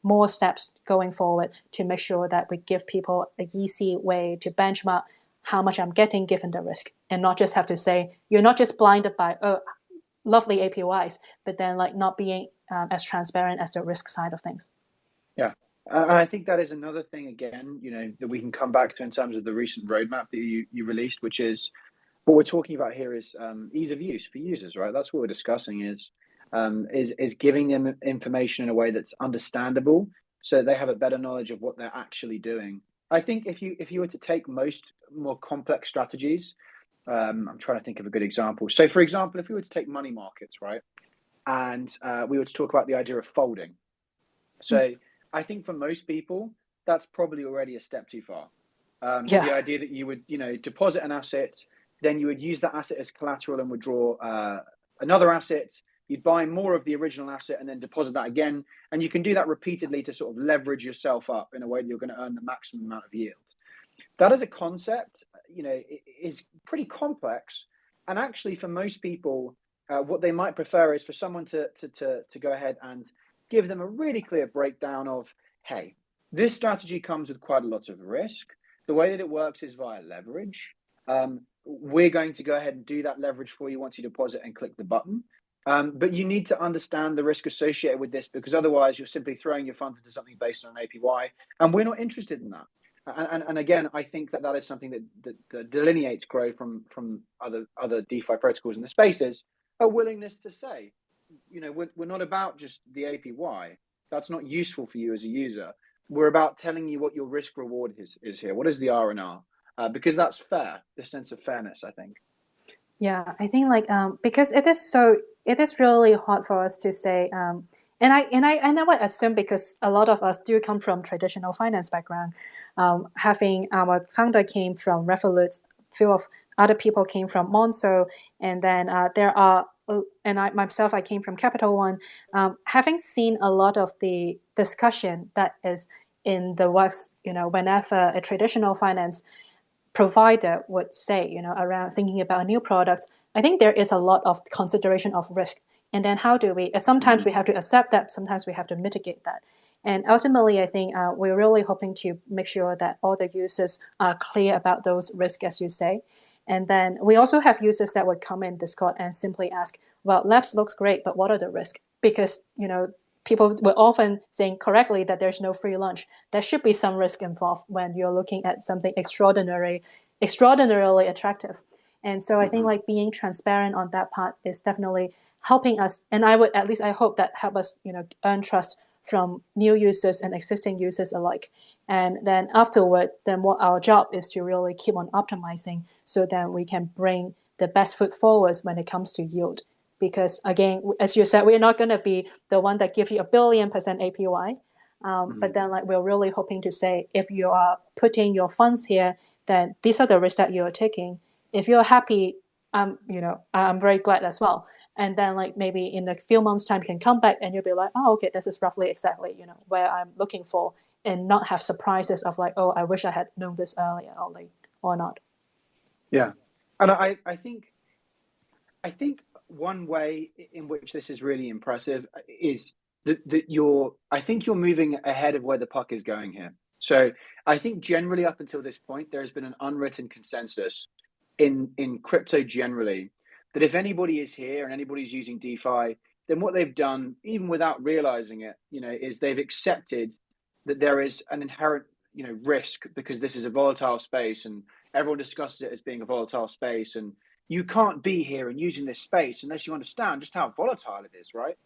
[SPEAKER 1] more steps going forward to make sure that we give people an easy way to benchmark how much I'm getting given the risk, and not just have to say you're not just blinded by lovely APYs, but then like not being as transparent as the risk side of things.
[SPEAKER 2] Yeah. And I think that is another thing, again, that we can come back to in terms of the recent roadmap that you released, which is what we're talking about here is ease of use for users, right? That's what we're discussing is giving them information in a way that's understandable so that they have a better knowledge of what they're actually doing. I think if you were to take most more complex strategies, I'm trying to think of a good example. So, for example, if we were to take money markets, right, and we were to talk about the idea of folding. So, I think for most people, that's probably already a step too far. The
[SPEAKER 1] Yeah.
[SPEAKER 2] idea that you would, deposit an asset, then you would use that asset as collateral and withdraw another asset. You'd buy more of the original asset and then deposit that again, and you can do that repeatedly to sort of leverage yourself up in a way that you're going to earn the maximum amount of yield. That as a concept, is pretty complex, and actually for most people, what they might prefer is for someone to go ahead and give them a really clear breakdown of, hey, this strategy comes with quite a lot of risk. The way that it works is via leverage. We're going to go ahead and do that leverage for you once you deposit and click the button. But you need to understand the risk associated with this, because otherwise you're simply throwing your funds into something based on an APY, and we're not interested in that. And again, I think that is something that delineates Grow from other DeFi protocols in the space, is a willingness to say, we're not about just the APY. That's not useful for you as a user. We're about telling you what your risk reward is here. What is the R&R? Because that's fair, the sense of fairness, I think.
[SPEAKER 1] Yeah, I think like because it is really hard for us to say and I would assume because a lot of us do come from traditional finance background, having our founder came from Revolut few of other people came from Monzo, and then there are, and I myself, I came from Capital One. Having seen a lot of the discussion that is in the works, whenever a traditional finance provider would say, around thinking about a new product, I think there is a lot of consideration of risk. And then how do we, sometimes we have to accept that, sometimes we have to mitigate that. And ultimately, I think we're really hoping to make sure that all the users are clear about those risks, as you say. And then we also have users that would come in Discord and simply ask, well, Labs looks great, but what are the risks? Because, people will often think correctly that there's no free lunch. There should be some risk involved when you're looking at something extraordinarily attractive. And so I think like being transparent on that part is definitely helping us. And I hope that help us, earn trust from new users and existing users alike. And then afterward, then what our job is to really keep on optimizing so that we can bring the best foot forwards when it comes to yield. Because again, as you said, we're not going to be the one that give you 1,000,000,000% APY. But then like we're really hoping to say, if you are putting your funds here, then these are the risks that you're taking. If you're happy, I'm very glad as well. And then like maybe in a few months time, you can come back and you'll be like, oh, okay, this is roughly exactly, where I'm looking for, and not have surprises of like, oh, I wish I had known this earlier or not.
[SPEAKER 2] Yeah. And I think one way in which this is really impressive is that I think you're moving ahead of where the puck is going here. So I think generally up until this point, there has been an unwritten consensus in crypto generally that if anybody is here and anybody's using DeFi, then what they've done, even without realizing it, is they've accepted that there is an inherent, risk, because this is a volatile space and everyone discusses it as being a volatile space, and you can't be here and using this space unless you understand just how volatile it is, right?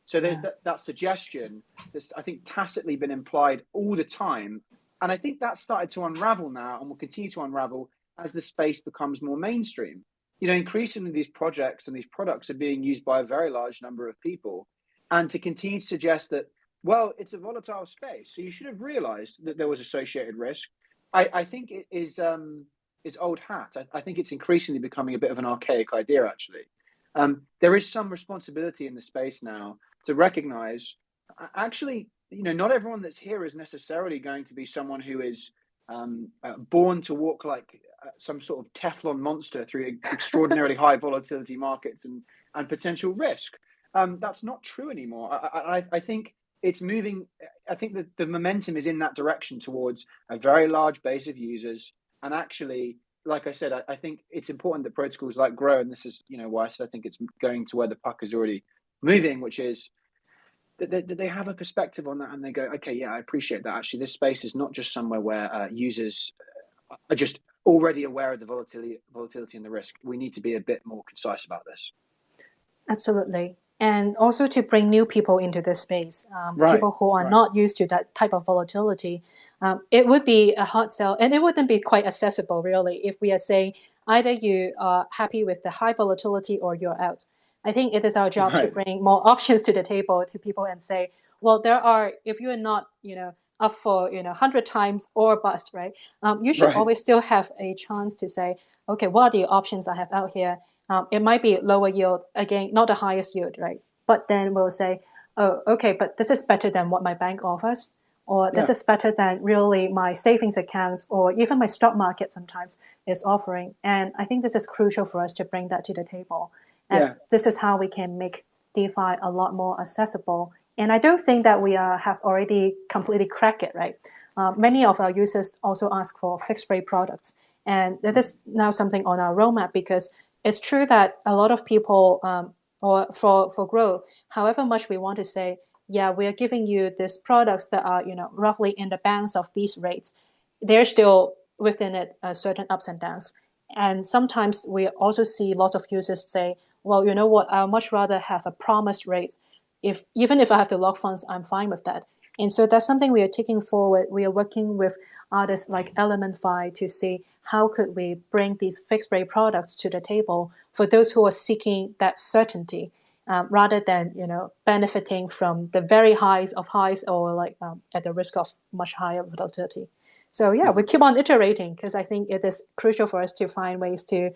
[SPEAKER 2] So there's that suggestion that's, I think, tacitly been implied all the time. And I think that's started to unravel now and will continue to unravel as the space becomes more mainstream. Increasingly these projects and these products are being used by a very large number of people. And to continue to suggest that, well, it's a volatile space, so you should have realized that there was associated risk, I think it is old hat. I think it's increasingly becoming a bit of an archaic idea, actually. There is some responsibility in the space now to recognize, actually, not everyone that's here is necessarily going to be someone who is born to walk like some sort of Teflon monster through extraordinarily high volatility markets and potential risk. That's not true anymore. I think it's moving. I think that the momentum is in that direction towards a very large base of users. And actually, like I said, I think it's important that protocols like Grow, and this is why I said I think it's going to where the puck is already moving, which is that they have a perspective on that and they go, okay, yeah, I appreciate that. Actually, this space is not just somewhere where users are just already aware of the volatility and the risk. We need to be a bit more concise about this.
[SPEAKER 1] Absolutely. And also to bring new people into this space,
[SPEAKER 2] Right,
[SPEAKER 1] people who are not used to that type of volatility. It would be a hard sell, and it wouldn't be quite accessible, really, if we are saying either you are happy with the high volatility or you're out. I think it is our job to bring more options to the table to people and say, well, if you are not, up for, 100 times or bust, right? You should always still have a chance to say, okay, what are the options I have out here? It might be lower yield, again, not the highest yield, right? But then we'll say, oh, okay, but this is better than what my bank offers, or this is better than really my savings accounts, or even my stock market sometimes is offering. And I think this is crucial for us to bring that to the table, as this is how we can make DeFi a lot more accessible. And I don't think that we have already completely cracked it, right? Many of our users also ask for fixed rate products. And that is now something on our roadmap, because it's true that a lot of people, or for Grow, however much we want to say, yeah, we are giving you these products that are, roughly in the bands of these rates, they're still within it certain ups and downs. And sometimes we also see lots of users say, well, you know what, I'd much rather have a promised rate. Even if I have to lock funds, I'm fine with that. And so that's something we are taking forward. We are working with artists like Elementify to see how could we bring these fixed rate products to the table for those who are seeking that certainty, rather than benefiting from the very highs of highs, or like at the risk of much higher volatility. So yeah, we keep on iterating because I think it is crucial for us to find ways to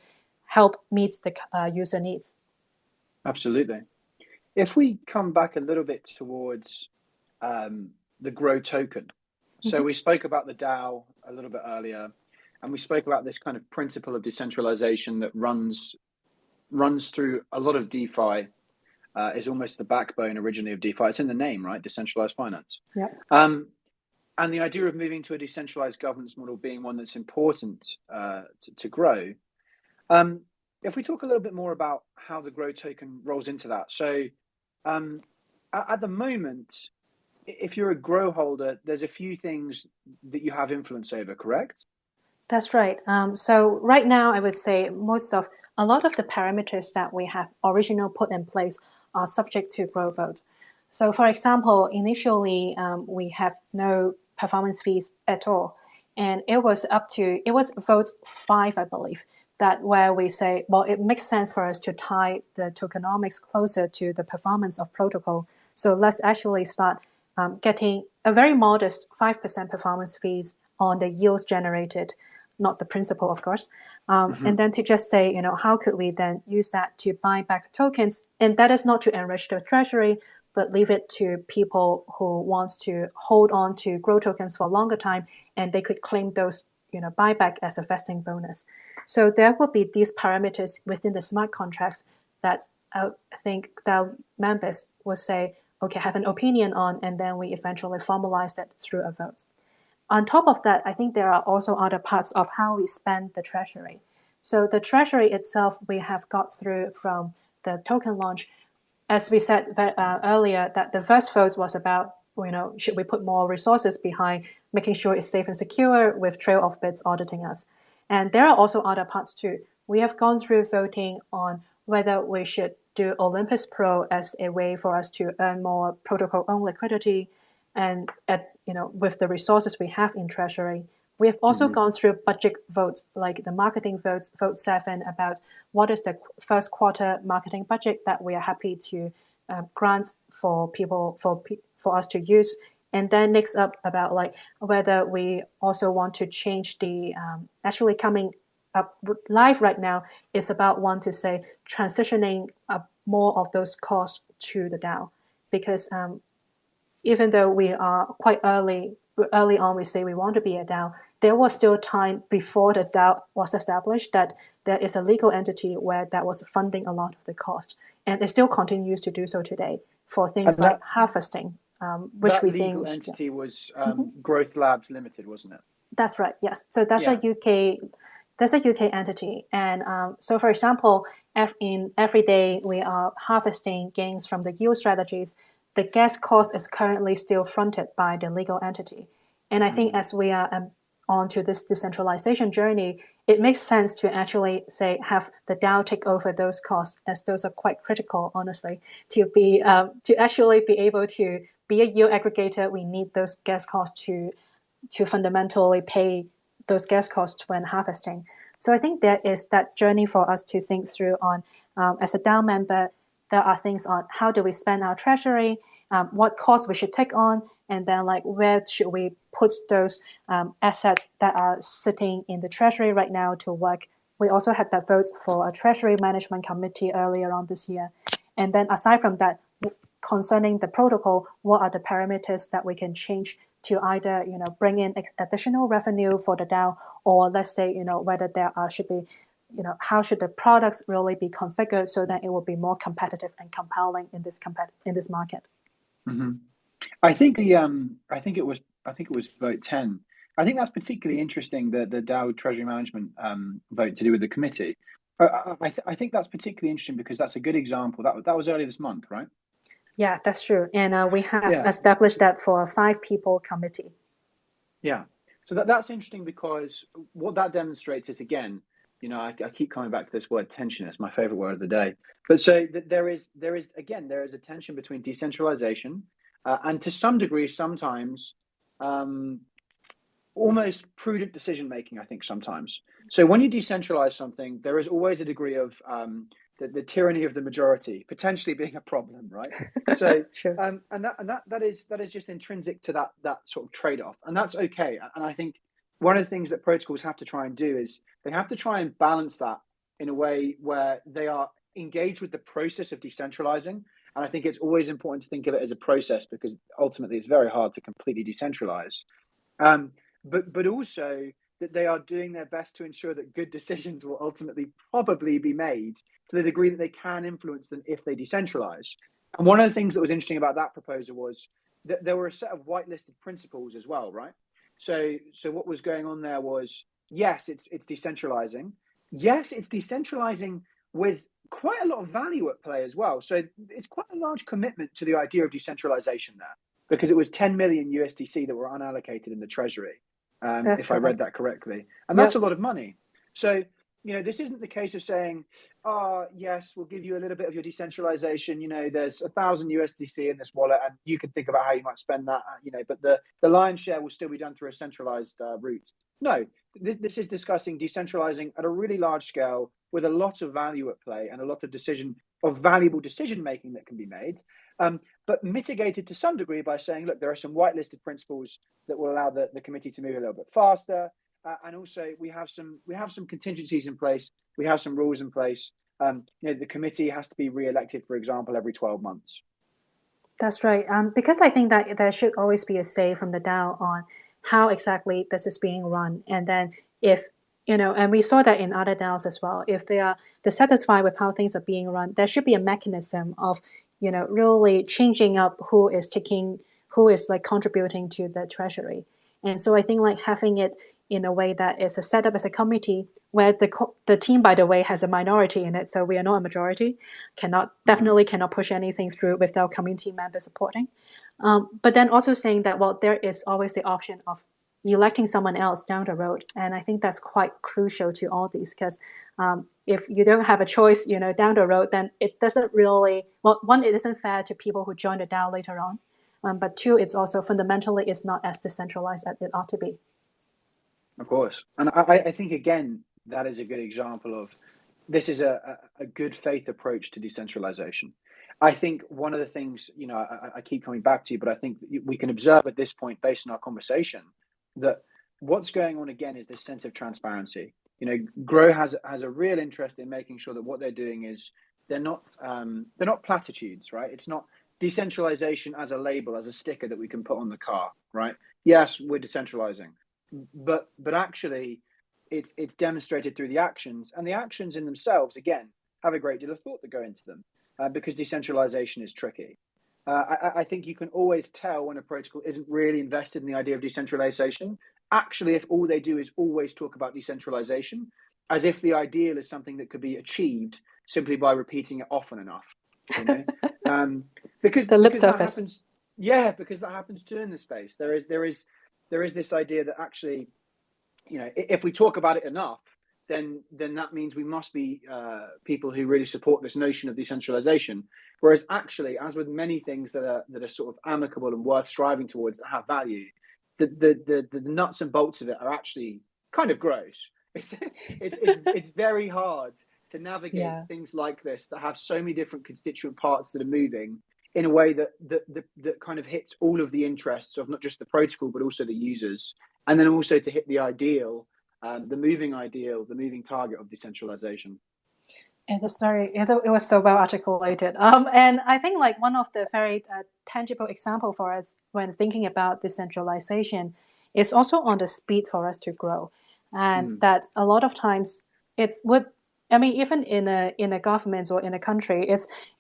[SPEAKER 1] help meet the user needs.
[SPEAKER 2] Absolutely. If we come back a little bit towards the Grow token. So we spoke about the DAO a little bit earlier, and we spoke about this kind of principle of decentralization that runs through a lot of DeFi, is almost the backbone originally of DeFi. It's in the name, right? Decentralized finance.
[SPEAKER 1] Yeah.
[SPEAKER 2] And the idea of moving to a decentralized governance model being one that's important to grow. If we talk a little bit more about how the Grow token rolls into that. So at the moment, if you're a Grow holder, there's a few things that you have influence over, correct?
[SPEAKER 1] That's right. So right now, I would say a lot of the parameters that we have originally put in place are subject to Grow vote. So for example, initially, we have no performance fees at all. And it was vote 5, I believe, that where we say, well, it makes sense for us to tie the tokenomics closer to the performance of protocol. So let's actually start getting a very modest 5% performance fees on the yields generated, not the principal, of course. And then to just say, how could we then use that to buy back tokens? And that is not to enrich the treasury, but leave it to people who wants to hold on to Grow tokens for a longer time, and they could claim those buyback as a vesting bonus. So there will be these parameters within the smart contracts that I think DAO members will say, okay, have an opinion on, and then we eventually formalize that through a vote. On top of that, I think there are also other parts of how we spend the treasury. So the treasury itself, we have got through from the token launch. As we said earlier, that the first vote was about, should we put more resources behind making sure it's safe and secure with trail of bits auditing us. And there are also other parts too. We have gone through voting on whether we should do Olympus Pro as a way for us to earn more protocol-owned liquidity, and with the resources we have in Treasury. We have also gone through budget votes, like the marketing votes, vote 7, about what is the first quarter marketing budget that we are happy to grant for people, for us to use. And then next up about like whether we also want to change the, actually coming up live right now, it's about one to say transitioning more of those costs to the DAO. Because even though we are quite early on, we say we want to be a DAO, there was still time before the DAO was established that there is a legal entity where that was funding a lot of the cost. And it still continues to do so today for things
[SPEAKER 2] And
[SPEAKER 1] like harvesting, which
[SPEAKER 2] that
[SPEAKER 1] we
[SPEAKER 2] legal
[SPEAKER 1] think
[SPEAKER 2] entity was Growth Labs Limited, wasn't it?
[SPEAKER 1] That's right. Yes. So that's a UK entity. And so, for example, in every day we are harvesting gains from the yield strategies. The gas cost is currently still fronted by the legal entity. And I think as we are on to this decentralization journey, it makes sense to actually have the DAO take over those costs, as those are quite critical, honestly, to actually be able to be a yield aggregator. We need those gas costs to fundamentally pay those gas costs when harvesting. So I think there is that journey for us to think through on, as a DAO member, there are things on how do we spend our treasury, what costs we should take on, and then like where should we put those assets that are sitting in the treasury right now to work. We also had that vote for a treasury management committee earlier on this year. And then aside from that, concerning the protocol, what are the parameters that we can change to either bring in additional revenue for the DAO, or let's say whether there should be how should the products really be configured so that it will be more competitive and compelling in this market.
[SPEAKER 2] I think it was vote 10. I think that's particularly interesting, the DAO Treasury Management vote to do with the committee. I think that's particularly interesting because that's a good example. That was earlier this month, right?
[SPEAKER 1] Yeah, that's true. And we have established that for a 5-people committee.
[SPEAKER 2] Yeah. So that's interesting because what that demonstrates is, again, I keep coming back to this word tension. It's my favorite word of the day. But so there is a tension between decentralization and to some degree, sometimes almost prudent decision making, I think sometimes. So when you decentralize something, there is always a degree of the tyranny of the majority potentially being a problem, right? So
[SPEAKER 1] sure.
[SPEAKER 2] And that is just intrinsic to that sort of trade-off, and that's okay. And I think one of the things that protocols have to try and do is they have to try and balance that in a way where they are engaged with the process of decentralizing. And I think it's always important to think of it as a process, because ultimately it's very hard to completely decentralize. But also that they are doing their best to ensure that good decisions will ultimately probably be made to the degree that they can influence them if they decentralize. And one of the things that was interesting about that proposal was that there were a set of whitelisted principles as well, right? So what was going on there was, yes, it's decentralizing. Yes, it's decentralizing with quite a lot of value at play as well. So it's quite a large commitment to the idea of decentralization there, because it was 10 million USDC that were unallocated in the Treasury,
[SPEAKER 1] That's
[SPEAKER 2] if I read
[SPEAKER 1] correct.
[SPEAKER 2] that correctly. And that's a
[SPEAKER 1] Yep.
[SPEAKER 2] lot of money. So, this isn't the case of saying, oh, yes, we'll give you a little bit of your decentralization. There's 1,000 USDC in this wallet, and you can think about how you might spend that, but the lion's share will still be done through a centralized route. No, this is discussing decentralizing at a really large scale with a lot of value at play and a lot of valuable decision making that can be made, but mitigated to some degree by saying, look, there are some whitelisted principles that will allow the committee to move a little bit faster. And also we have some contingencies in place. We have some rules in place. The committee has to be re-elected, for example, every 12 months.
[SPEAKER 1] That's right. Because I think that there should always be a say from the DAO on how exactly this is being run. And then if, and we saw that in other DAOs as well, if they are dissatisfied with how things are being run, there should be a mechanism of, really changing up who is like contributing to the treasury. And so I think like having it in a way that is set up as a committee where the team, by the way, has a minority in it. So we are not a majority, definitely cannot push anything through without community members supporting. But then also saying that, well, there is always the option of electing someone else down the road. And I think that's quite crucial to all these, because if you don't have a choice, down the road, then it doesn't really, well, one, it isn't fair to people who join the DAO later on. But two, it's also fundamentally it's not as decentralized as it ought to be.
[SPEAKER 2] Of course. And I think, again, that is a good example of this is a good faith approach to decentralization. I think one of the things, I keep coming back to, but I think we can observe at this point, based on our conversation, that what's going on again is this sense of transparency. Grow has a real interest in making sure that what they're doing is they're not platitudes, right? It's not decentralization as a label, as a sticker that we can put on the car, right? Yes, we're decentralizing, but actually it's demonstrated through the actions, and the actions in themselves, again, have a great deal of thought that go into them, because decentralization is tricky. I think you can always tell when a protocol isn't really invested in the idea of decentralization, actually, if all they do is always talk about decentralization, as if the ideal is something that could be achieved simply by repeating it often enough, because
[SPEAKER 1] The lip
[SPEAKER 2] that
[SPEAKER 1] surface.
[SPEAKER 2] happens. Yeah, because that happens too in the space. There is this idea that actually, if we talk about it enough, then that means we must be people who really support this notion of decentralization. Whereas actually, as with many things that are sort of amicable and worth striving towards that have value, the nuts and bolts of it are actually kind of gross. It's very hard to navigate
[SPEAKER 1] Yeah.
[SPEAKER 2] things like this that have so many different constituent parts that are moving in a way that kind of hits all of the interests of not just the protocol but also the users, and then also to hit the ideal, the moving target of decentralization.
[SPEAKER 1] It was so well articulated. And I think like one of the very tangible example for us when thinking about decentralization is also on the speed for us to grow. And that a lot of times even in a government or in a country,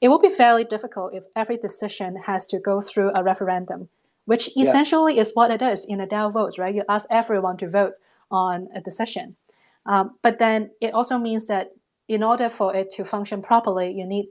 [SPEAKER 1] it will be fairly difficult if every decision has to go through a referendum, which
[SPEAKER 2] Yeah.
[SPEAKER 1] essentially is what it is in a DAO vote, right? You ask everyone to vote on a decision. But then it also means that in order for it to function properly, you need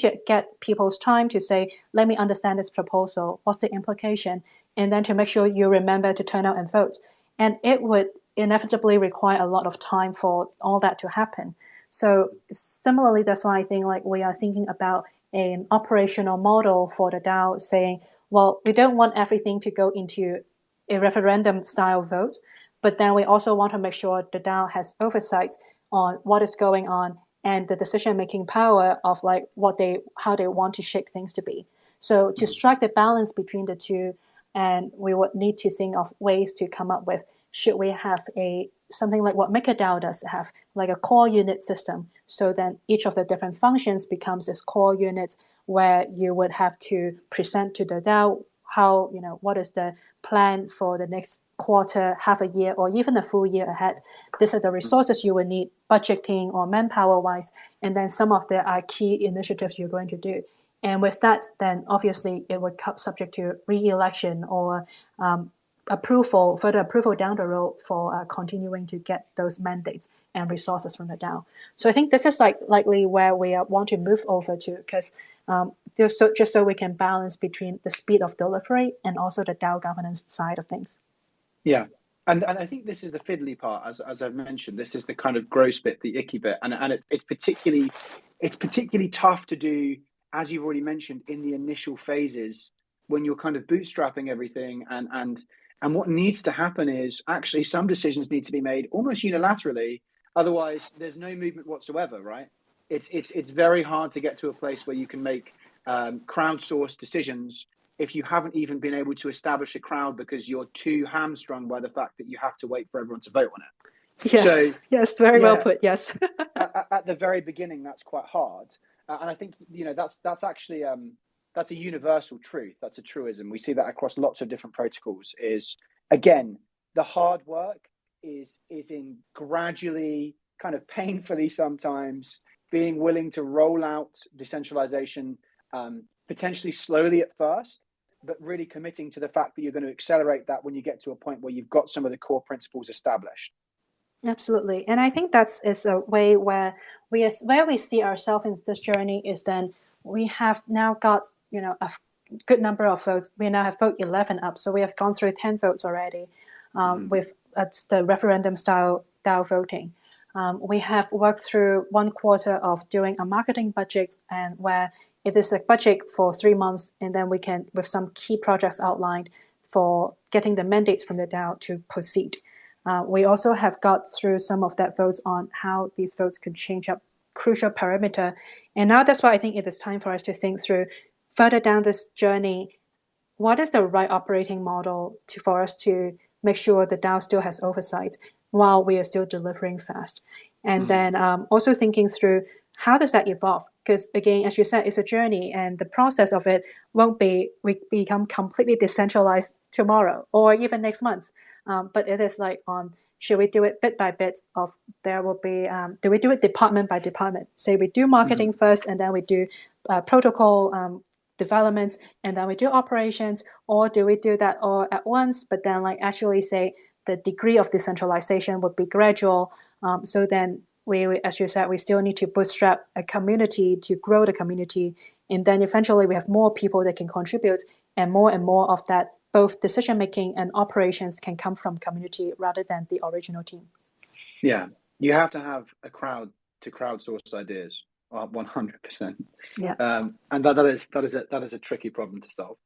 [SPEAKER 1] to get people's time to say, let me understand this proposal. What's the implication? And then to make sure you remember to turn out and vote. And it would inevitably require a lot of time for all that to happen. So similarly, that's why I think like we are thinking about an operational model for the DAO saying, well, we don't want everything to go into a referendum style vote, but then we also want to make sure the DAO has oversight on what is going on and the decision-making power of like how they want to shape things to be. So to strike the balance between the two, and we would need to think of ways to come up with should we have something like what MakerDAO does have, like a core unit system? So then each of the different functions becomes this core unit where you would have to present to the DAO how, what is the plan for the next quarter, half a year, or even a full year ahead. These are the resources you will need, budgeting or manpower wise, and then some of the key initiatives you're going to do. And with that, then obviously it would come subject to re-election or further approval down the road for continuing to get those mandates and resources from the DAO. So I think this is likely where we want to move over to, because just so we can balance between the speed of delivery and also the DAO governance side of things.
[SPEAKER 2] Yeah. And I think this is the fiddly part, as I've mentioned. This is the kind of gross bit, the icky bit, and it's particularly tough to do, as you've already mentioned, in the initial phases when you're kind of bootstrapping everything. And what needs to happen is actually some decisions need to be made almost unilaterally. Otherwise, there's no movement whatsoever, right? It's very hard to get to a place where you can make crowdsourced decisions if you haven't even been able to establish a crowd because you're too hamstrung by the fact that you have to wait for everyone to vote on it.
[SPEAKER 1] Yes, so, yes, very well put, yes.
[SPEAKER 2] at the very beginning, that's quite hard. And I think, that's actually, that's a universal truth. That's a truism. We see that across lots of different protocols is, again, the hard work is in gradually, kind of painfully sometimes, being willing to roll out decentralization, potentially slowly at first, but really committing to the fact that you're going to accelerate that when you get to a point where you've got some of the core principles established.
[SPEAKER 1] Absolutely. And I think is a way where we see ourselves in this journey is then we have now got, a good number of votes. We now have vote 11 up. So we have gone through 10 votes already with the referendum style DAO voting. We have worked through 1/4 of doing a marketing budget, and where it is a budget for 3 months, and then we can, with some key projects outlined for getting the mandates from the DAO to proceed. We also have got through some of that votes on how these votes could change up crucial parameter. And now that's why I think it is time for us to think through further down this journey, what is the right operating model for us to make sure the DAO still has oversight while we are still delivering fast. And then also thinking through how does that evolve? Because again, as you said, it's a journey, and the process of it won't become completely decentralized tomorrow or even next month. But it is should we do it bit by bit? There will be, do we do it department by department? Say we do marketing first, and then we do protocol developments, and then we do operations, or do we do that all at once? But then actually say the degree of decentralization would be gradual. So then we, as you said, we still need to bootstrap a community to grow the community. And then eventually we have more people that can contribute, and more of that, both decision-making and operations can come from community rather than the original team.
[SPEAKER 2] Yeah, you have to have a crowd to crowdsource ideas, 100%.
[SPEAKER 1] Yeah.
[SPEAKER 2] And that is a tricky problem to solve.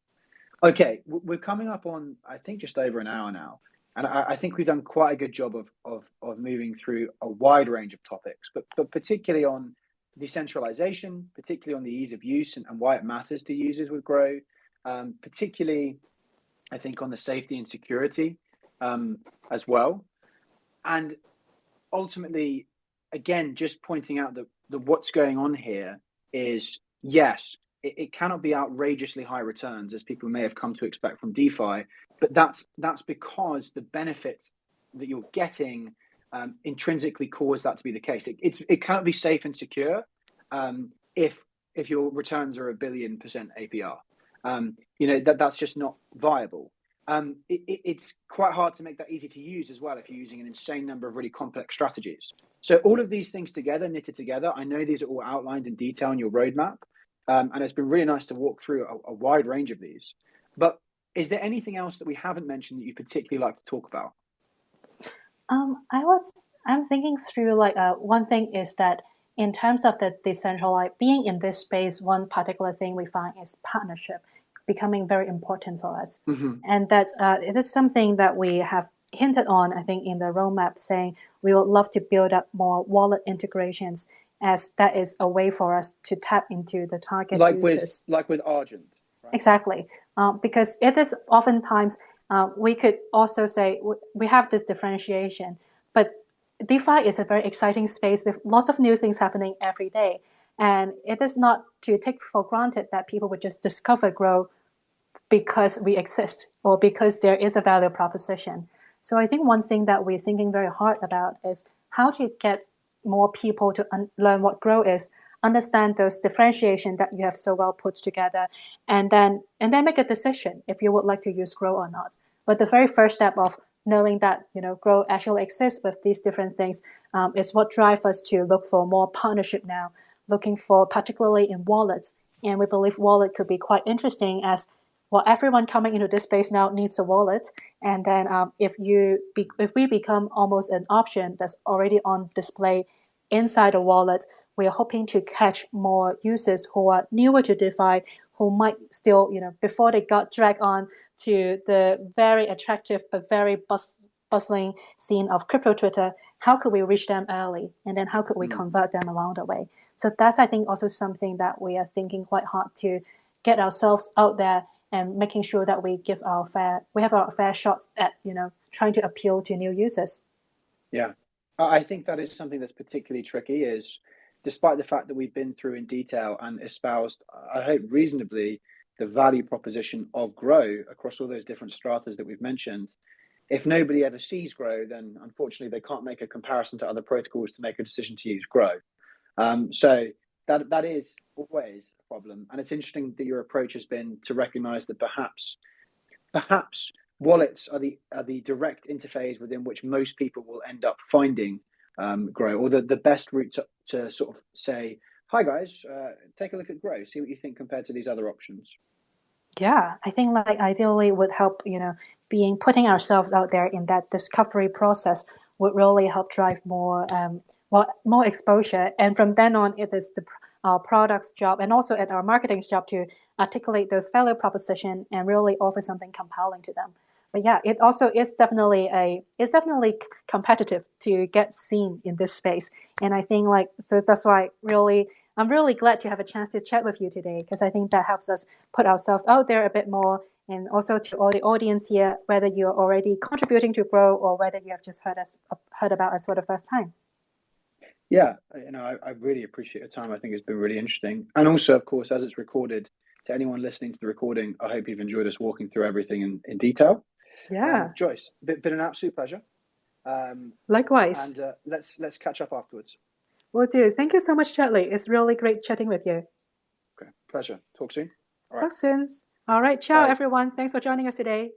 [SPEAKER 2] Okay, we're coming up on, I think, just over an hour now. And I think we've done quite a good job of moving through a wide range of topics, but particularly on decentralization, particularly on the ease of use and why it matters to users with Grow, particularly, I think, on the safety and security as well. And ultimately, again, just pointing out that what's going on here is, yes, it cannot be outrageously high returns as people may have come to expect from DeFi, but that's because the benefits that you're getting intrinsically cause that to be the case. It cannot be safe and secure if your returns are 1 billion% APR. That's just not viable. It's quite hard to make that easy to use as well if you're using an insane number of really complex strategies. So all of these things together, knitted together, I know these are all outlined in detail in your roadmap, and it's been really nice to walk through a wide range of these. But is there anything else that we haven't mentioned that you particularly like to talk about?
[SPEAKER 1] I'm thinking through one thing is that in terms of the decentralized being in this space, one particular thing we find is partnership becoming very important for us. And that it is something that we have hinted on, I think, in the roadmap, saying we would love to build up more wallet integrations, as that is a way for us to tap into the target users.
[SPEAKER 2] Like with Argent. Right?
[SPEAKER 1] Exactly. Because it is oftentimes we could also say we have this differentiation, but DeFi is a very exciting space with lots of new things happening every day. And it is not to take for granted that people would just discover Grow because we exist or because there is a value proposition. So I think one thing that we're thinking very hard about is how to get more people to learn what Grow is, understand those differentiation that you have so well put together, and then make a decision if you would like to use Grow or not. But the very first step of knowing that Grow actually exists with these different things is what drives us to look for more partnership now, looking for particularly in wallets. And we believe wallet could be quite interesting as well. Everyone coming into this space now needs a wallet, and then if we become almost an option that's already on display inside a wallet, we are hoping to catch more users who are newer to DeFi, who might still, before they got dragged on to the very attractive but very bustling scene of crypto Twitter, how could we reach them early? And then how could we convert them along the way? So that's, I think, also something that we are thinking quite hard to get ourselves out there and making sure that we have our fair shot at, trying to appeal to new users.
[SPEAKER 2] Yeah, I think that is something that's particularly tricky. Is despite the fact that we've been through in detail and espoused, I hope reasonably, the value proposition of Grow across all those different stratas that we've mentioned. If nobody ever sees Grow, then unfortunately they can't make a comparison to other protocols to make a decision to use Grow. So that is always a problem, and it's interesting that your approach has been to recognise that perhaps wallets are the direct interface within which most people will end up finding Grow, or the best route to sort of say, hi guys, take a look at Grow, see what you think compared to these other options.
[SPEAKER 1] Yeah, I think like ideally would help, putting ourselves out there in that discovery process would really help drive more exposure. And from then on, it is our product's job and also at our marketing's job to articulate those value proposition and really offer something compelling to them. But yeah, it also is definitely competitive to get seen in this space. And I think like so that's why really I'm really glad to have a chance to chat with you today because I think that helps us put ourselves out there a bit more, and also to all the audience here, whether you're already contributing to Grow or whether you have just heard about us for the first time.
[SPEAKER 2] Yeah, I really appreciate your time. I think it's been really interesting, and also, of course, as it's recorded, to anyone listening to the recording, I hope you've enjoyed us walking through everything in detail.
[SPEAKER 1] Yeah,
[SPEAKER 2] Joyce, been an absolute pleasure.
[SPEAKER 1] likewise.
[SPEAKER 2] And let's catch up afterwards.
[SPEAKER 1] Will do. Thank you so much, Charlie. It's really great chatting with you.
[SPEAKER 2] Okay, pleasure. Talk soon. All right.
[SPEAKER 1] Talk soon. All right, ciao,
[SPEAKER 2] Bye.
[SPEAKER 1] everyone. Thanks for joining us today.